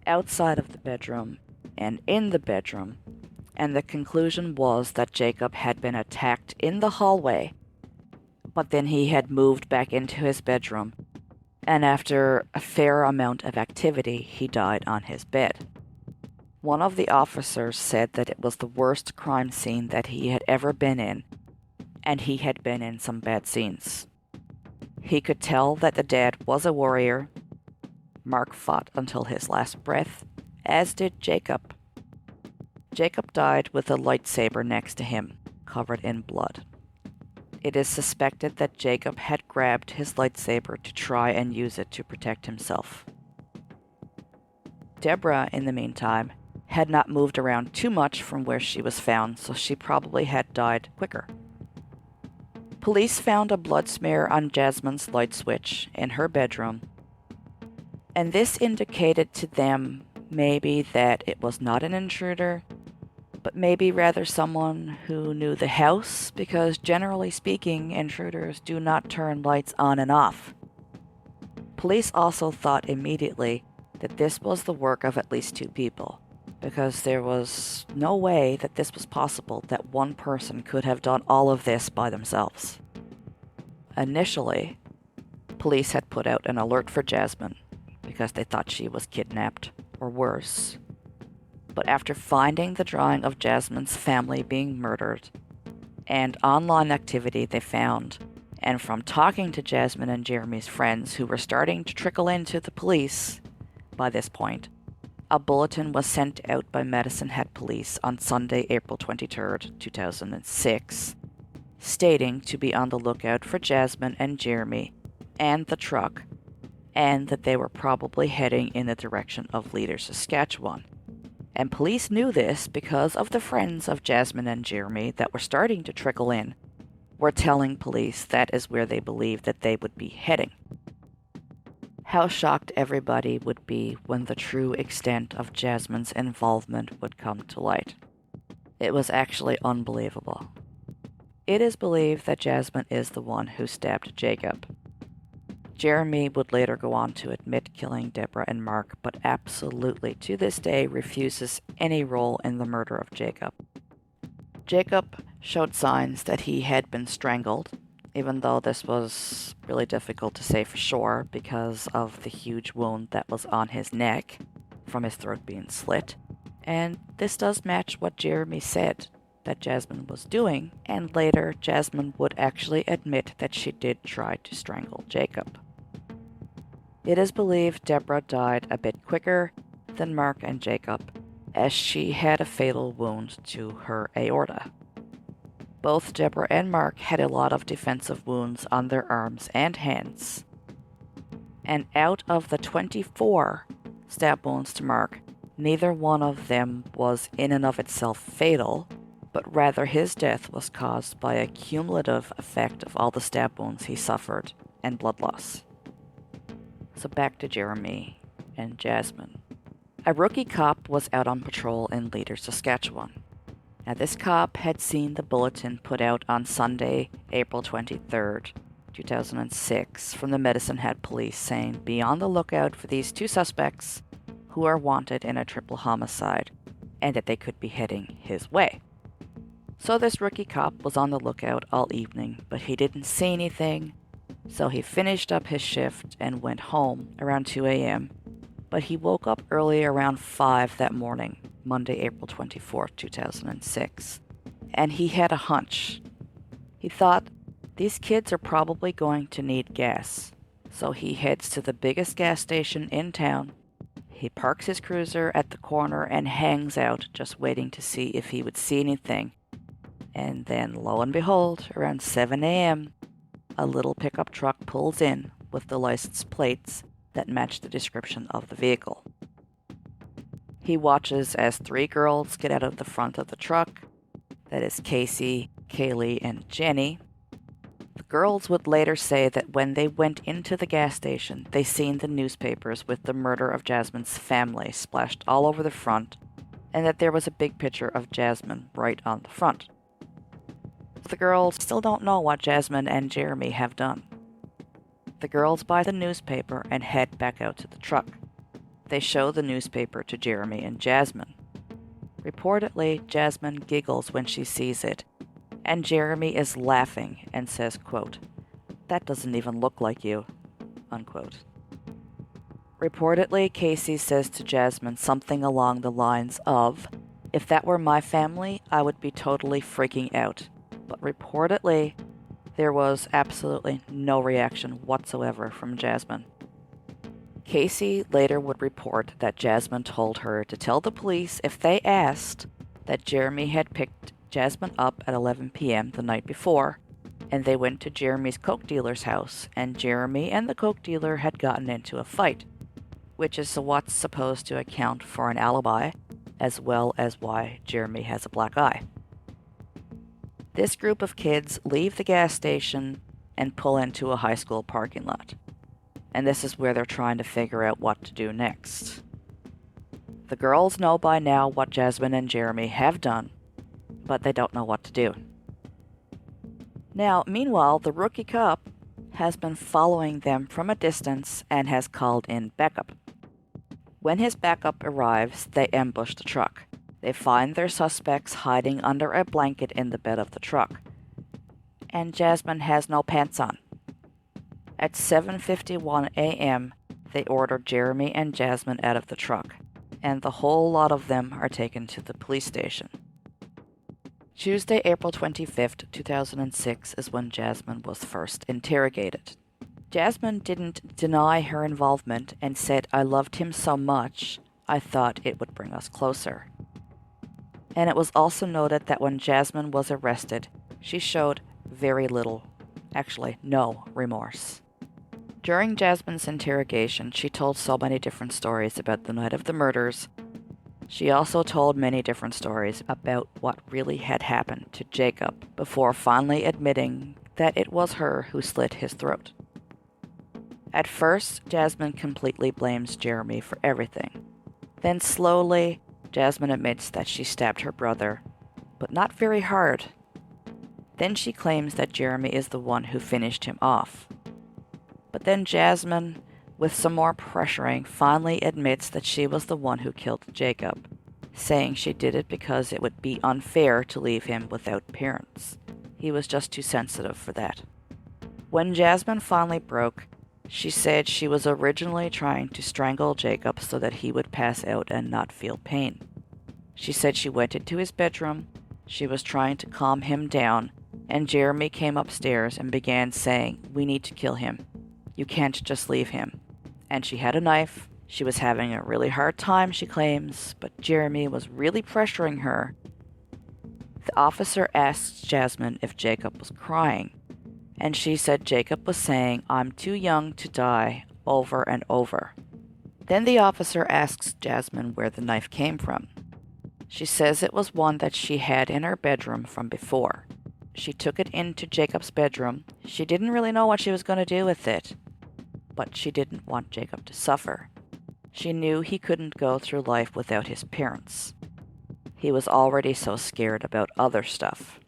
outside of the bedroom, and in the bedroom, and the conclusion was that Jacob had been attacked in the hallway, but then he had moved back into his bedroom, and after a fair amount of activity, he died on his bed. One of the officers said that it was the worst crime scene that he had ever been in, and he had been in some bad scenes. He could tell that the dad was a warrior. Mark fought until his last breath, as did Jacob. Jacob died with a lightsaber next to him, covered in blood. It is suspected that Jacob had grabbed his lightsaber to try and use it to protect himself. Deborah, in the meantime, had not moved around too much from where she was found, so she probably had died quicker. Police found a blood smear on Jasmine's light switch in her bedroom, and this indicated to them maybe that it was not an intruder, but maybe rather someone who knew the house, because generally speaking, intruders do not turn lights on and off. Police also thought immediately that this was the work of at least 2 people, because there was no way that this was possible that one person could have done all of this by themselves. Initially, police had put out an alert for Jasmine, because they thought she was kidnapped, or worse. But after finding the drawing of Jasmine's family being murdered, and online activity they found, and from talking to Jasmine and Jeremy's friends who were starting to trickle into the police by this point, a bulletin was sent out by Medicine Hat Police on Sunday, April 23rd, 2006, stating to be on the lookout for Jasmine and Jeremy and the truck, and that they were probably heading in the direction of Leader, Saskatchewan. And police knew this because of the friends of Jasmine and Jeremy that were starting to trickle in, were telling police that is where they believed that they would be heading. How shocked everybody would be when the true extent of Jasmine's involvement would come to light. It was actually unbelievable. It is believed that Jasmine is the one who stabbed Jacob. Jeremy would later go on to admit killing Deborah and Mark, but absolutely, to this day, refuses any role in the murder of Jacob. Jacob showed signs that he had been strangled, even though this was really difficult to say for sure because of the huge wound that was on his neck from his throat being slit. And this does match what Jeremy said that Jasmine was doing, and later Jasmine would actually admit that she did try to strangle Jacob. It is believed Deborah died a bit quicker than Mark and Jacob, as she had a fatal wound to her aorta. Both Deborah and Mark had a lot of defensive wounds on their arms and hands. And out of the 24 stab wounds to Mark, neither one of them was in and of itself fatal, but rather his death was caused by a cumulative effect of all the stab wounds he suffered and blood loss. So back to Jeremy and Jasmine. A rookie cop was out on patrol in Leader, Saskatchewan. Now this cop had seen the bulletin put out on Sunday, April 23rd, 2006 from the Medicine Hat Police saying, "Be on the lookout for these 2 suspects who are wanted in a triple homicide and that they could be heading his way." So this rookie cop was on the lookout all evening, but he didn't see anything, so he finished up his shift and went home around 2 a.m., but he woke up early around 5 that morning, Monday, April 24th, 2006, and he had a hunch. He thought, these kids are probably going to need gas, so he heads to the biggest gas station in town. He parks his cruiser at the corner and hangs out, just waiting to see if he would see anything. And then, lo and behold, around 7 a.m., a little pickup truck pulls in with the license plates that match the description of the vehicle. He watches as 3 girls get out of the front of the truck. That is Casey, Kaylee, and Jenny. The girls would later say that when they went into the gas station, they seen the newspapers with the murder of Jasmine's family splashed all over the front, and that there was a big picture of Jasmine right on the front. The girls still don't know what Jasmine and Jeremy have done. The girls buy the newspaper and head back out to the truck. They show the newspaper to Jeremy and Jasmine. Reportedly, Jasmine giggles when she sees it, and Jeremy is laughing and says, quote, "That doesn't even look like you," unquote. Reportedly, Casey says to Jasmine something along the lines of, "If that were my family, I would be totally freaking out." But reportedly, there was absolutely no reaction whatsoever from Jasmine. Casey later would report that Jasmine told her to tell the police if they asked that Jeremy had picked Jasmine up at 11 p.m. the night before, and they went to Jeremy's coke dealer's house, and Jeremy and the coke dealer had gotten into a fight, which is what's supposed to account for an alibi, as well as why Jeremy has a black eye. This group of kids leave the gas station and pull into a high school parking lot, and this is where they're trying to figure out what to do next. The girls know by now what Jasmine and Jeremy have done, but they don't know what to do. Now, meanwhile, the rookie cop has been following them from a distance and has called in backup. When his backup arrives, they ambush the truck. They find their suspects hiding under a blanket in the bed of the truck. And Jasmine has no pants on. At 7:51 a.m., they order Jeremy and Jasmine out of the truck, and the whole lot of them are taken to the police station. Tuesday, April 25th, 2006 is when Jasmine was first interrogated. Jasmine didn't deny her involvement and said, "I loved him so much, I thought it would bring us closer." And it was also noted that when Jasmine was arrested, she showed very little, actually no, remorse. During Jasmine's interrogation, she told so many different stories about the night of the murders. She also told many different stories about what really had happened to Jacob before finally admitting that it was her who slit his throat. At first, Jasmine completely blames Jeremy for everything. Then slowly, Jasmine admits that she stabbed her brother, but not very hard. Then she claims that Jeremy is the one who finished him off. But then Jasmine, with some more pressuring, finally admits that she was the one who killed Jacob, saying she did it because it would be unfair to leave him without parents. He was just too sensitive for that. When Jasmine finally broke, she said she was originally trying to strangle Jacob so that he would pass out and not feel pain. She said she went into his bedroom, she was trying to calm him down, and Jeremy came upstairs and began saying, "We need to kill him. You can't just leave him." And she had a knife. She was having a really hard time, she claims, but Jeremy was really pressuring her. The officer asked Jasmine if Jacob was crying, and she said Jacob was saying, "I'm too young to die," over and over. Then the officer asks Jasmine where the knife came from. She says it was one that she had in her bedroom from before. She took it into Jacob's bedroom. She didn't really know what she was going to do with it, but she didn't want Jacob to suffer. She knew he couldn't go through life without his parents. He was already so scared about other stuff.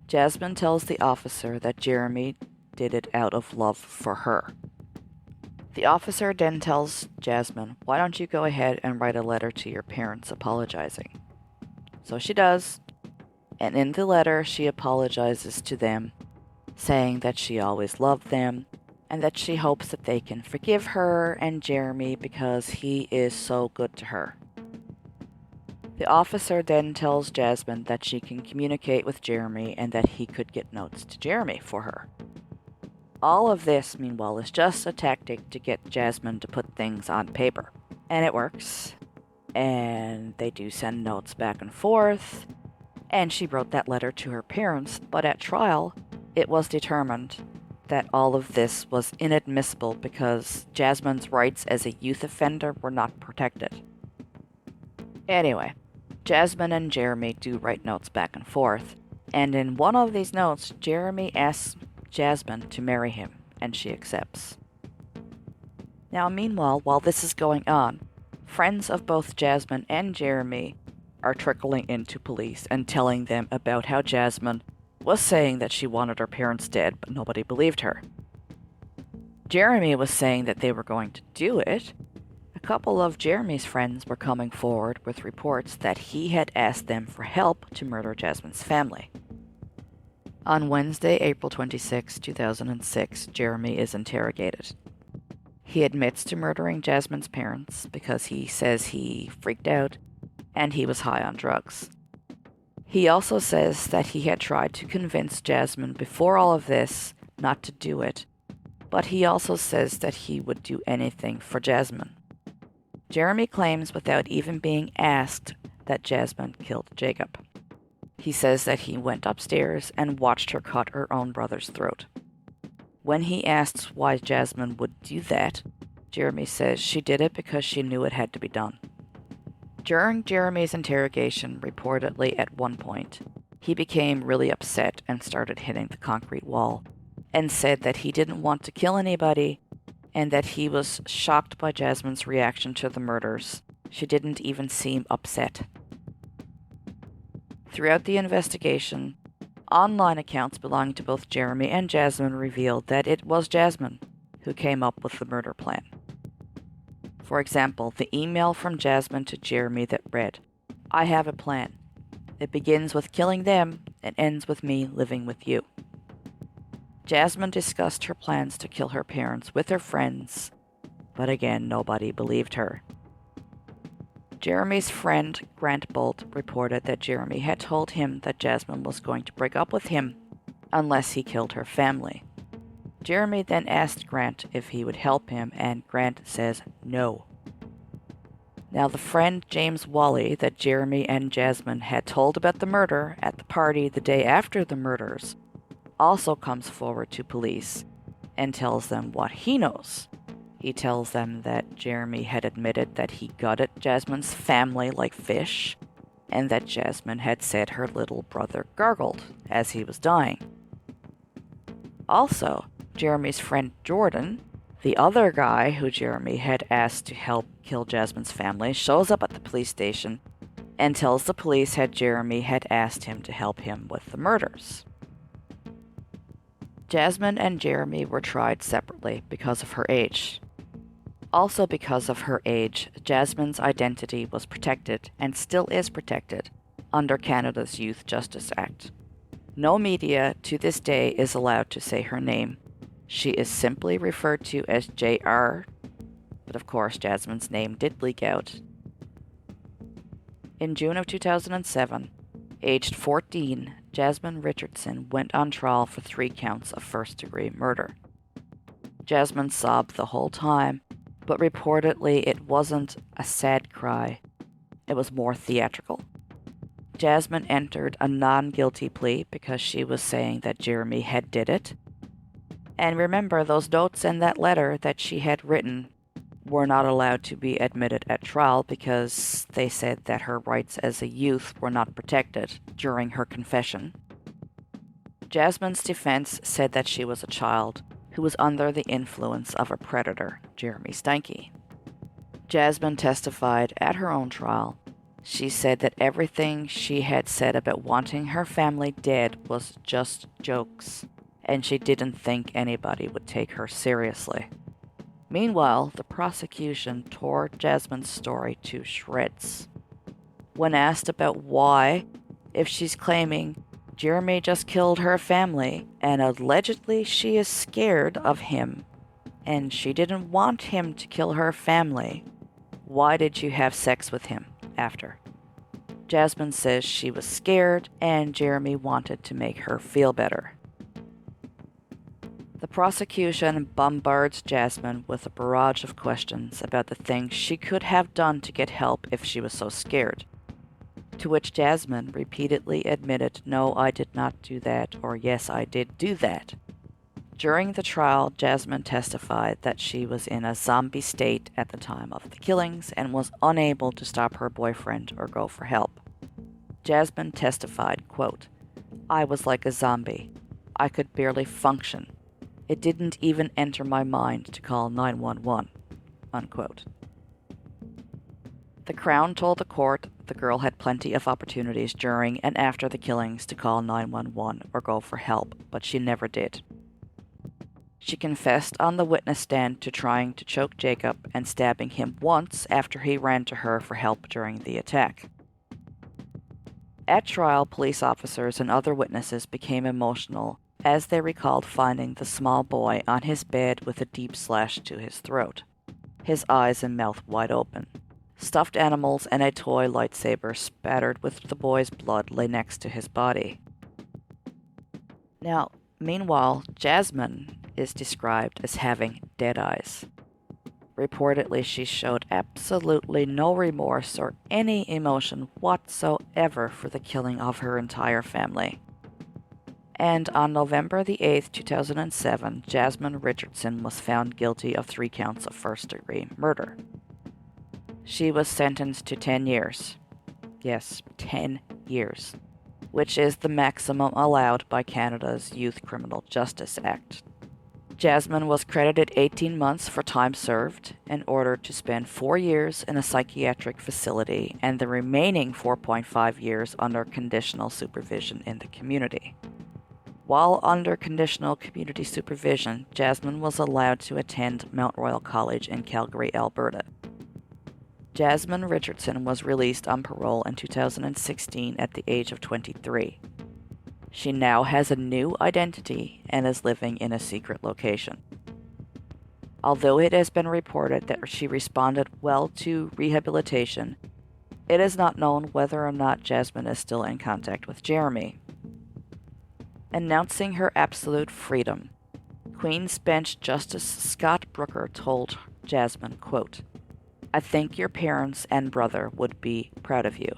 Jasmine tells the officer that Jeremy did it out of love for her. The officer then tells Jasmine, "Why don't you go ahead and write a letter to your parents apologizing?" So she does, and in the letter she apologizes to them, saying that she always loved them, and that she hopes that they can forgive her and Jeremy because he is so good to her. The officer then tells Jasmine that she can communicate with Jeremy and that he could get notes to Jeremy for her. All of this, meanwhile, is just a tactic to get Jasmine to put things on paper. And it works. And they do send notes back and forth. And she wrote that letter to her parents, but at trial, it was determined that all of this was inadmissible because Jasmine's rights as a youth offender were not protected. Anyway, Jasmine and Jeremy do write notes back and forth, And in one of these notes, Jeremy asks Jasmine to marry him, and she accepts. Now, meanwhile, while this is going on, friends of both Jasmine and Jeremy are trickling into police and telling them about how Jasmine was saying that she wanted her parents dead, but nobody believed her. Jeremy was saying that they were going to do it. A couple of Jeremy's friends were coming forward with reports that he had asked them for help to murder Jasmine's family. On Wednesday, April 26, 2006, Jeremy is interrogated. He admits to murdering Jasmine's parents because he says he freaked out and he was high on drugs. He also says that he had tried to convince Jasmine before all of this not to do it, but he also says that he would do anything for Jasmine. Jeremy claims without even being asked that Jasmine killed Jacob. He says that he went upstairs and watched her cut her own brother's throat. When he asks why Jasmine would do that, Jeremy says she did it because she knew it had to be done. During Jeremy's interrogation, reportedly at one point, he became really upset and started hitting the concrete wall, and said that he didn't want to kill anybody, and that he was shocked by Jasmine's reaction to the murders. She didn't even seem upset. Throughout the investigation, online accounts belonging to both Jeremy and Jasmine revealed that it was Jasmine who came up with the murder plan. For example, the email from Jasmine to Jeremy that read, "I have a plan. It begins with killing them and ends with me living with you." Jasmine discussed her plans to kill her parents with her friends, but again, nobody believed her. Jeremy's friend, Grant Bolt, reported that Jeremy had told him that Jasmine was going to break up with him unless he killed her family. Jeremy then asked Grant if he would help him, and Grant says no. Now, the friend James Wally that Jeremy and Jasmine had told about the murder at the party the day after the murders also comes forward to police and tells them what he knows. He tells them that Jeremy had admitted that he gutted Jasmine's family like fish, and that Jasmine had said her little brother gargled as he was dying. Also, Jeremy's friend Jordan, the other guy who Jeremy had asked to help kill Jasmine's family, shows up at the police station and tells the police that Jeremy had asked him to help him with the murders. Jasmine and Jeremy were tried separately because of her age. Also because of her age, Jasmine's identity was protected and still is protected under Canada's Youth Justice Act. No media to this day is allowed to say her name. She is simply referred to as JR, but of course Jasmine's name did leak out. In June of 2007, aged 14, Jasmine Richardson went on trial for 3 counts of first-degree murder. Jasmine sobbed the whole time, but reportedly it wasn't a sad cry. It was more theatrical. Jasmine entered a non-guilty plea because she was saying that Jeremy had did it. And remember, those notes and that letter that she had written were not allowed to be admitted at trial because they said that her rights as a youth were not protected during her confession. Jasmine's defense said that she was a child who was under the influence of a predator, Jeremy Steinke. Jasmine testified at her own trial. She said that everything she had said about wanting her family dead was just jokes, and she didn't think anybody would take her seriously. Meanwhile, the prosecution tore Jasmine's story to shreds. When asked about why, if she's claiming Jeremy just killed her family and allegedly she is scared of him and she didn't want him to kill her family, why did you have sex with him after? Jasmine says she was scared and Jeremy wanted to make her feel better. The prosecution bombards Jasmine with a barrage of questions about the things she could have done to get help if she was so scared. To which Jasmine repeatedly admitted, "No, I did not do that," or "Yes, I did do that." During the trial, Jasmine testified that she was in a zombie state at the time of the killings and was unable to stop her boyfriend or go for help. Jasmine testified, quote, I was like a zombie. I could barely function. It didn't even enter my mind to call 911, unquote. The Crown told the court the girl had plenty of opportunities during and after the killings to call 911 or go for help, but she never did. She confessed on the witness stand to trying to choke Jacob and stabbing him once after he ran to her for help during the attack. At trial, police officers and other witnesses became emotional as they recalled finding the small boy on his bed with a deep slash to his throat, his eyes and mouth wide open. Stuffed animals and a toy lightsaber spattered with the boy's blood lay next to his body. Now, meanwhile, Jasmine is described as having dead eyes. Reportedly, she showed absolutely no remorse or any emotion whatsoever for the killing of her entire family. And on November the 8th, 2007, Jasmine Richardson was found guilty of 3 counts of first-degree murder. She was sentenced to 10 years. Yes, 10 years, which is the maximum allowed by Canada's Youth Criminal Justice Act. Jasmine was credited 18 months for time served and ordered to spend 4 years in a psychiatric facility and the remaining 4.5 years under conditional supervision in the community. While under conditional community supervision, Jasmine was allowed to attend Mount Royal College in Calgary, Alberta. Jasmine Richardson was released on parole in 2016 at the age of 23. She now has a new identity and is living in a secret location. Although it has been reported that she responded well to rehabilitation, it is not known whether or not Jasmine is still in contact with Jeremy. Announcing her absolute freedom, Queen's Bench Justice Scott Brooker told Jasmine, quote, "I think your parents and brother would be proud of you.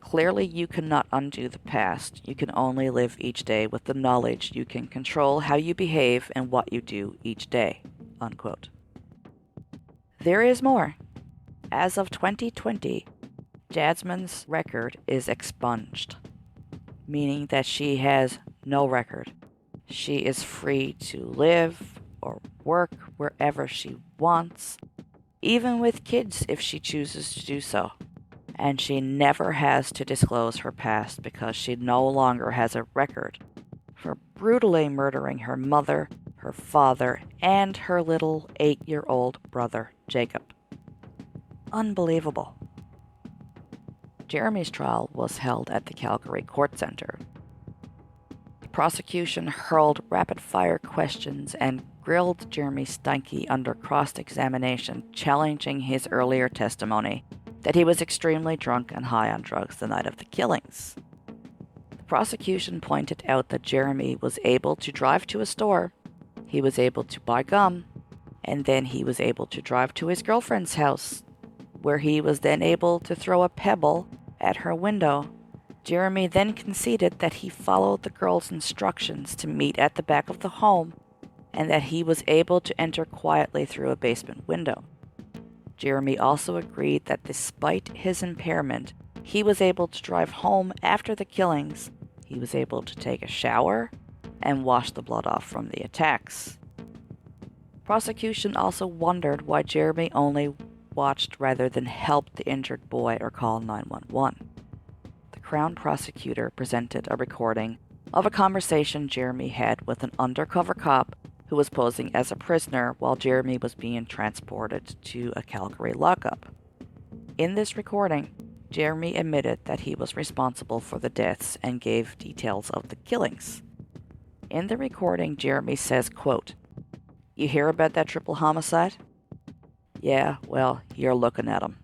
Clearly you cannot undo the past. You can only live each day with the knowledge you can control how you behave and what you do each day," unquote. There is more. As of 2020, Jasmine's record is expunged, meaning that she has no record. She is free to live or work wherever she wants, even with kids if she chooses to do so. And she never has to disclose her past because she no longer has a record for brutally murdering her mother, her father, and her little 8-year-old brother, Jacob. Unbelievable. Jeremy's trial was held at the Calgary Court Centre. The prosecution hurled rapid-fire questions and grilled Jeremy Steinke under cross-examination, challenging his earlier testimony that he was extremely drunk and high on drugs the night of the killings. The prosecution pointed out that Jeremy was able to drive to a store, he was able to buy gum, and then he was able to drive to his girlfriend's house, where he was then able to throw a pebble at her window. Jeremy then conceded that he followed the girl's instructions to meet at the back of the home, and that he was able to enter quietly through a basement window. Jeremy also agreed that despite his impairment, he was able to drive home after the killings, he was able to take a shower, and wash the blood off from the attacks. Prosecution also wondered why Jeremy only watched rather than helped the injured boy or call 911. The Crown prosecutor presented a recording of a conversation Jeremy had with an undercover cop who was posing as a prisoner while Jeremy was being transported to a Calgary lockup. In this recording, Jeremy admitted that he was responsible for the deaths and gave details of the killings. In the recording, Jeremy says, quote, "You hear about that triple homicide? Yeah, well, you're looking at 'em.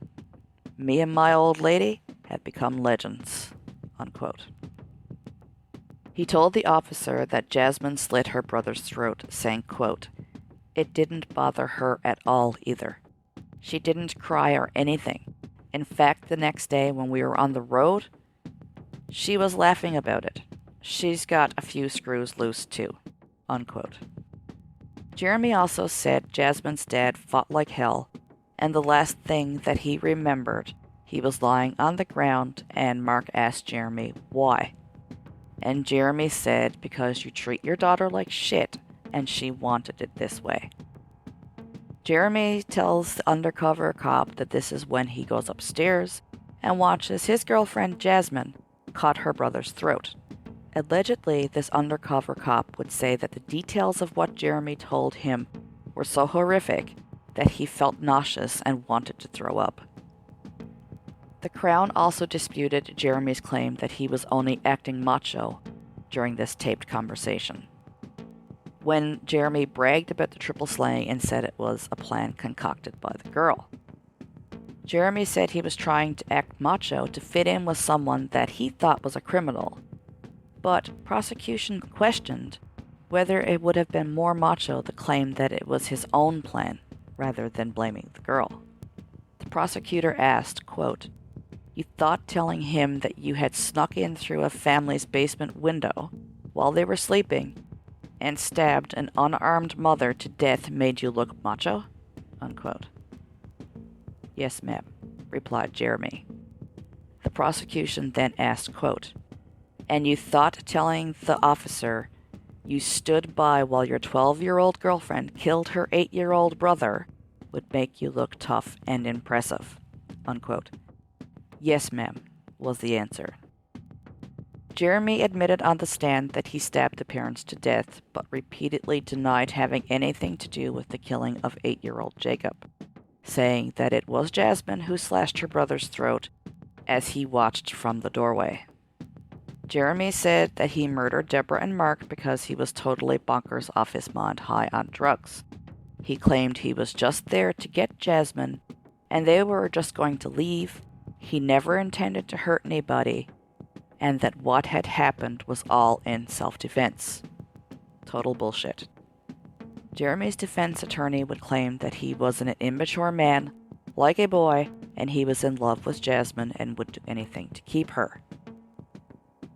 Me and my old lady have become legends," unquote. He told the officer that Jasmine slit her brother's throat, saying, quote, "It didn't bother her at all either. She didn't cry or anything. In fact, the next day when we were on the road, she was laughing about it. She's got a few screws loose too," unquote. Jeremy also said Jasmine's dad fought like hell, and the last thing that he remembered, he was lying on the ground and Mark asked Jeremy why. and Jeremy said because you treat your daughter like shit and she wanted it this way. Jeremy tells the undercover cop that this is when he goes upstairs and watches his girlfriend Jasmine cut her brother's throat. Allegedly, this undercover cop would say that the details of what Jeremy told him were so horrific that he felt nauseous and wanted to throw up. The Crown also disputed Jeremy's claim that he was only acting macho during this taped conversation. When Jeremy bragged about the triple slaying and said it was a plan concocted by the girl. Jeremy said he was trying to act macho to fit in with someone that he thought was a criminal, but prosecution questioned whether it would have been more macho to claim that it was his own plan rather than blaming the girl. The prosecutor asked, quote, "You thought telling him that you had snuck in through a family's basement window while they were sleeping and stabbed an unarmed mother to death made you look macho?" Unquote. "Yes, ma'am," replied Jeremy. The prosecution then asked, quote, "And you thought telling the officer you stood by while your 12-year-old girlfriend killed her 8-year-old brother would make you look tough and impressive?" Unquote. "Yes, ma'am," was the answer. Jeremy admitted on the stand that he stabbed the parents to death, but repeatedly denied having anything to do with the killing of 8-year-old Jacob, saying that it was Jasmine who slashed her brother's throat as he watched from the doorway. Jeremy said that he murdered Deborah and Mark because he was totally bonkers off his mind high on drugs. He claimed he was just there to get Jasmine, and they were just going to leave. He never intended to hurt anybody, and that what had happened was all in self-defense. Total bullshit. Jeremy's defense attorney would claim that he was an immature man, like a boy, and he was in love with Jasmine and would do anything to keep her.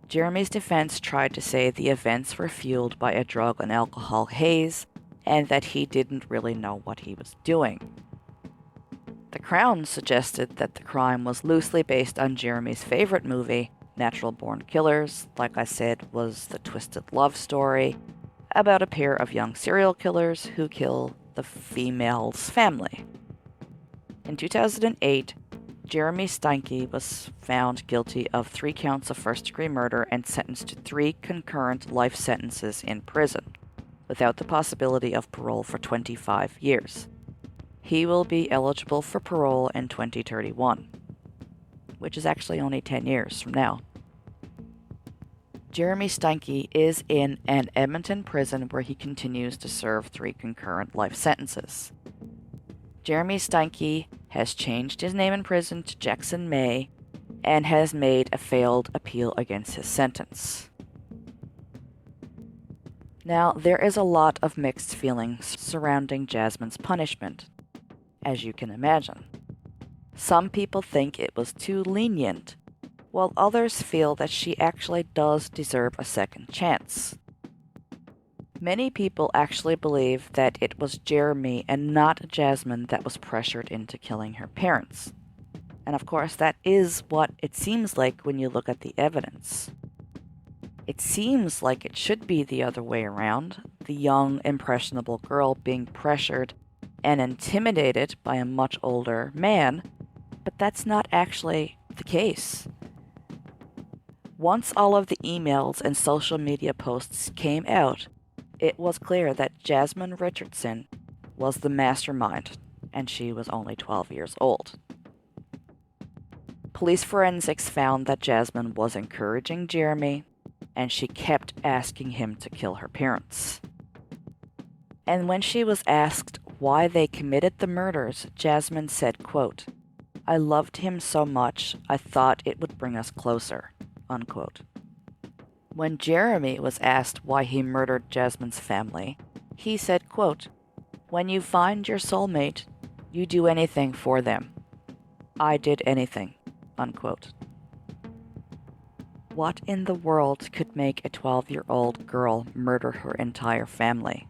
Jeremy's defense tried to say the events were fueled by a drug and alcohol haze, and that he didn't really know what he was doing. The Crown suggested that the crime was loosely based on Jeremy's favorite movie, Natural Born Killers. Like I said, was the twisted love story about a pair of young serial killers who kill the female's family. In 2008, Jeremy Steinke was found guilty of 3 counts of first-degree murder and sentenced to 3 concurrent life sentences in prison, without the possibility of parole for 25 years. He will be eligible for parole in 2031, which is actually only 10 years from now. Jeremy Steinke is in an Edmonton prison where he continues to serve 3 concurrent life sentences. Jeremy Steinke has changed his name in prison to Jackson May and has made a failed appeal against his sentence. Now, there is a lot of mixed feelings surrounding Jasmine's punishment, as you can imagine. Some people think it was too lenient, while others feel that she actually does deserve a second chance. Many people actually believe that it was Jeremy and not Jasmine that was pressured into killing her parents. And of course, that is what it seems like when you look at the evidence. It seems like it should be the other way around, the young, impressionable girl being pressured and intimidated by a much older man, but that's not actually the case. Once all of the emails and social media posts came out, it was clear that Jasmine Richardson was the mastermind, and she was only 12 years old. Police forensics found that Jasmine was encouraging Jeremy, and she kept asking him to kill her parents. And when she was asked why they committed the murders, Jasmine said, quote, "I loved him so much, I thought it would bring us closer," unquote. When Jeremy was asked why he murdered Jasmine's family, he said, quote, "When you find your soulmate, you do anything for them. I did anything," unquote. What in the world could make a 12-year-old girl murder her entire family?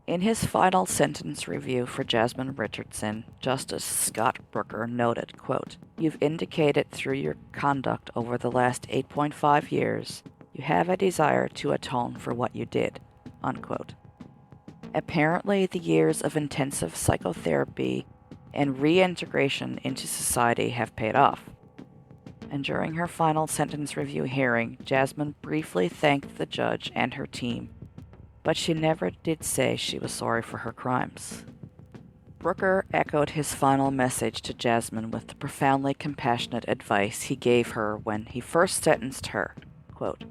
In his final sentence review for Jasmine Richardson, Justice Scott Brooker noted, quote, "You've indicated through your conduct over the last 8.5 years you have a desire to atone for what you did," unquote. Apparently, the years of intensive psychotherapy and reintegration into society have paid off. And during her final sentence review hearing, Jasmine briefly thanked the judge and her team, but she never did say she was sorry for her crimes. Brooker echoed his final message to Jasmine with the profoundly compassionate advice he gave her when he first sentenced her, quote,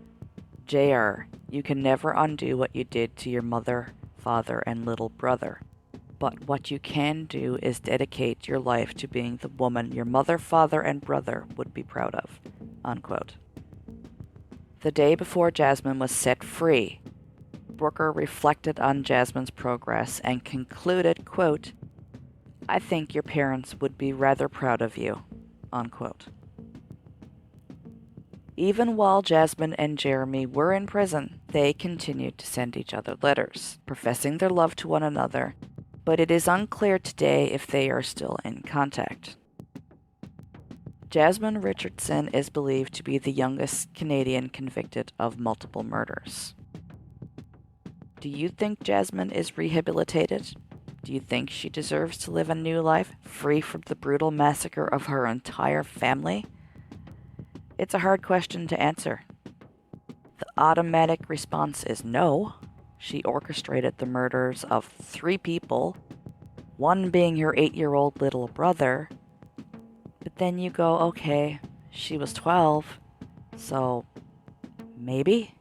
"JR, you can never undo what you did to your mother, father, and little brother. But what you can do is dedicate your life to being the woman your mother, father, and brother would be proud of," unquote. The day before Jasmine was set free, Brooker reflected on Jasmine's progress and concluded, quote, "I think your parents would be rather proud of you," unquote. Even while Jasmine and Jeremy were in prison, they continued to send each other letters, professing their love to one another, but it is unclear today if they are still in contact. Jasmine Richardson is believed to be the youngest Canadian convicted of multiple murders. Do you think Jasmine is rehabilitated? Do you think she deserves to live a new life, free from the brutal massacre of her entire family? It's a hard question to answer. The automatic response is no. She orchestrated the murders of 3 people, one being her 8-year-old little brother. But then you go, okay, she was 12, so maybe?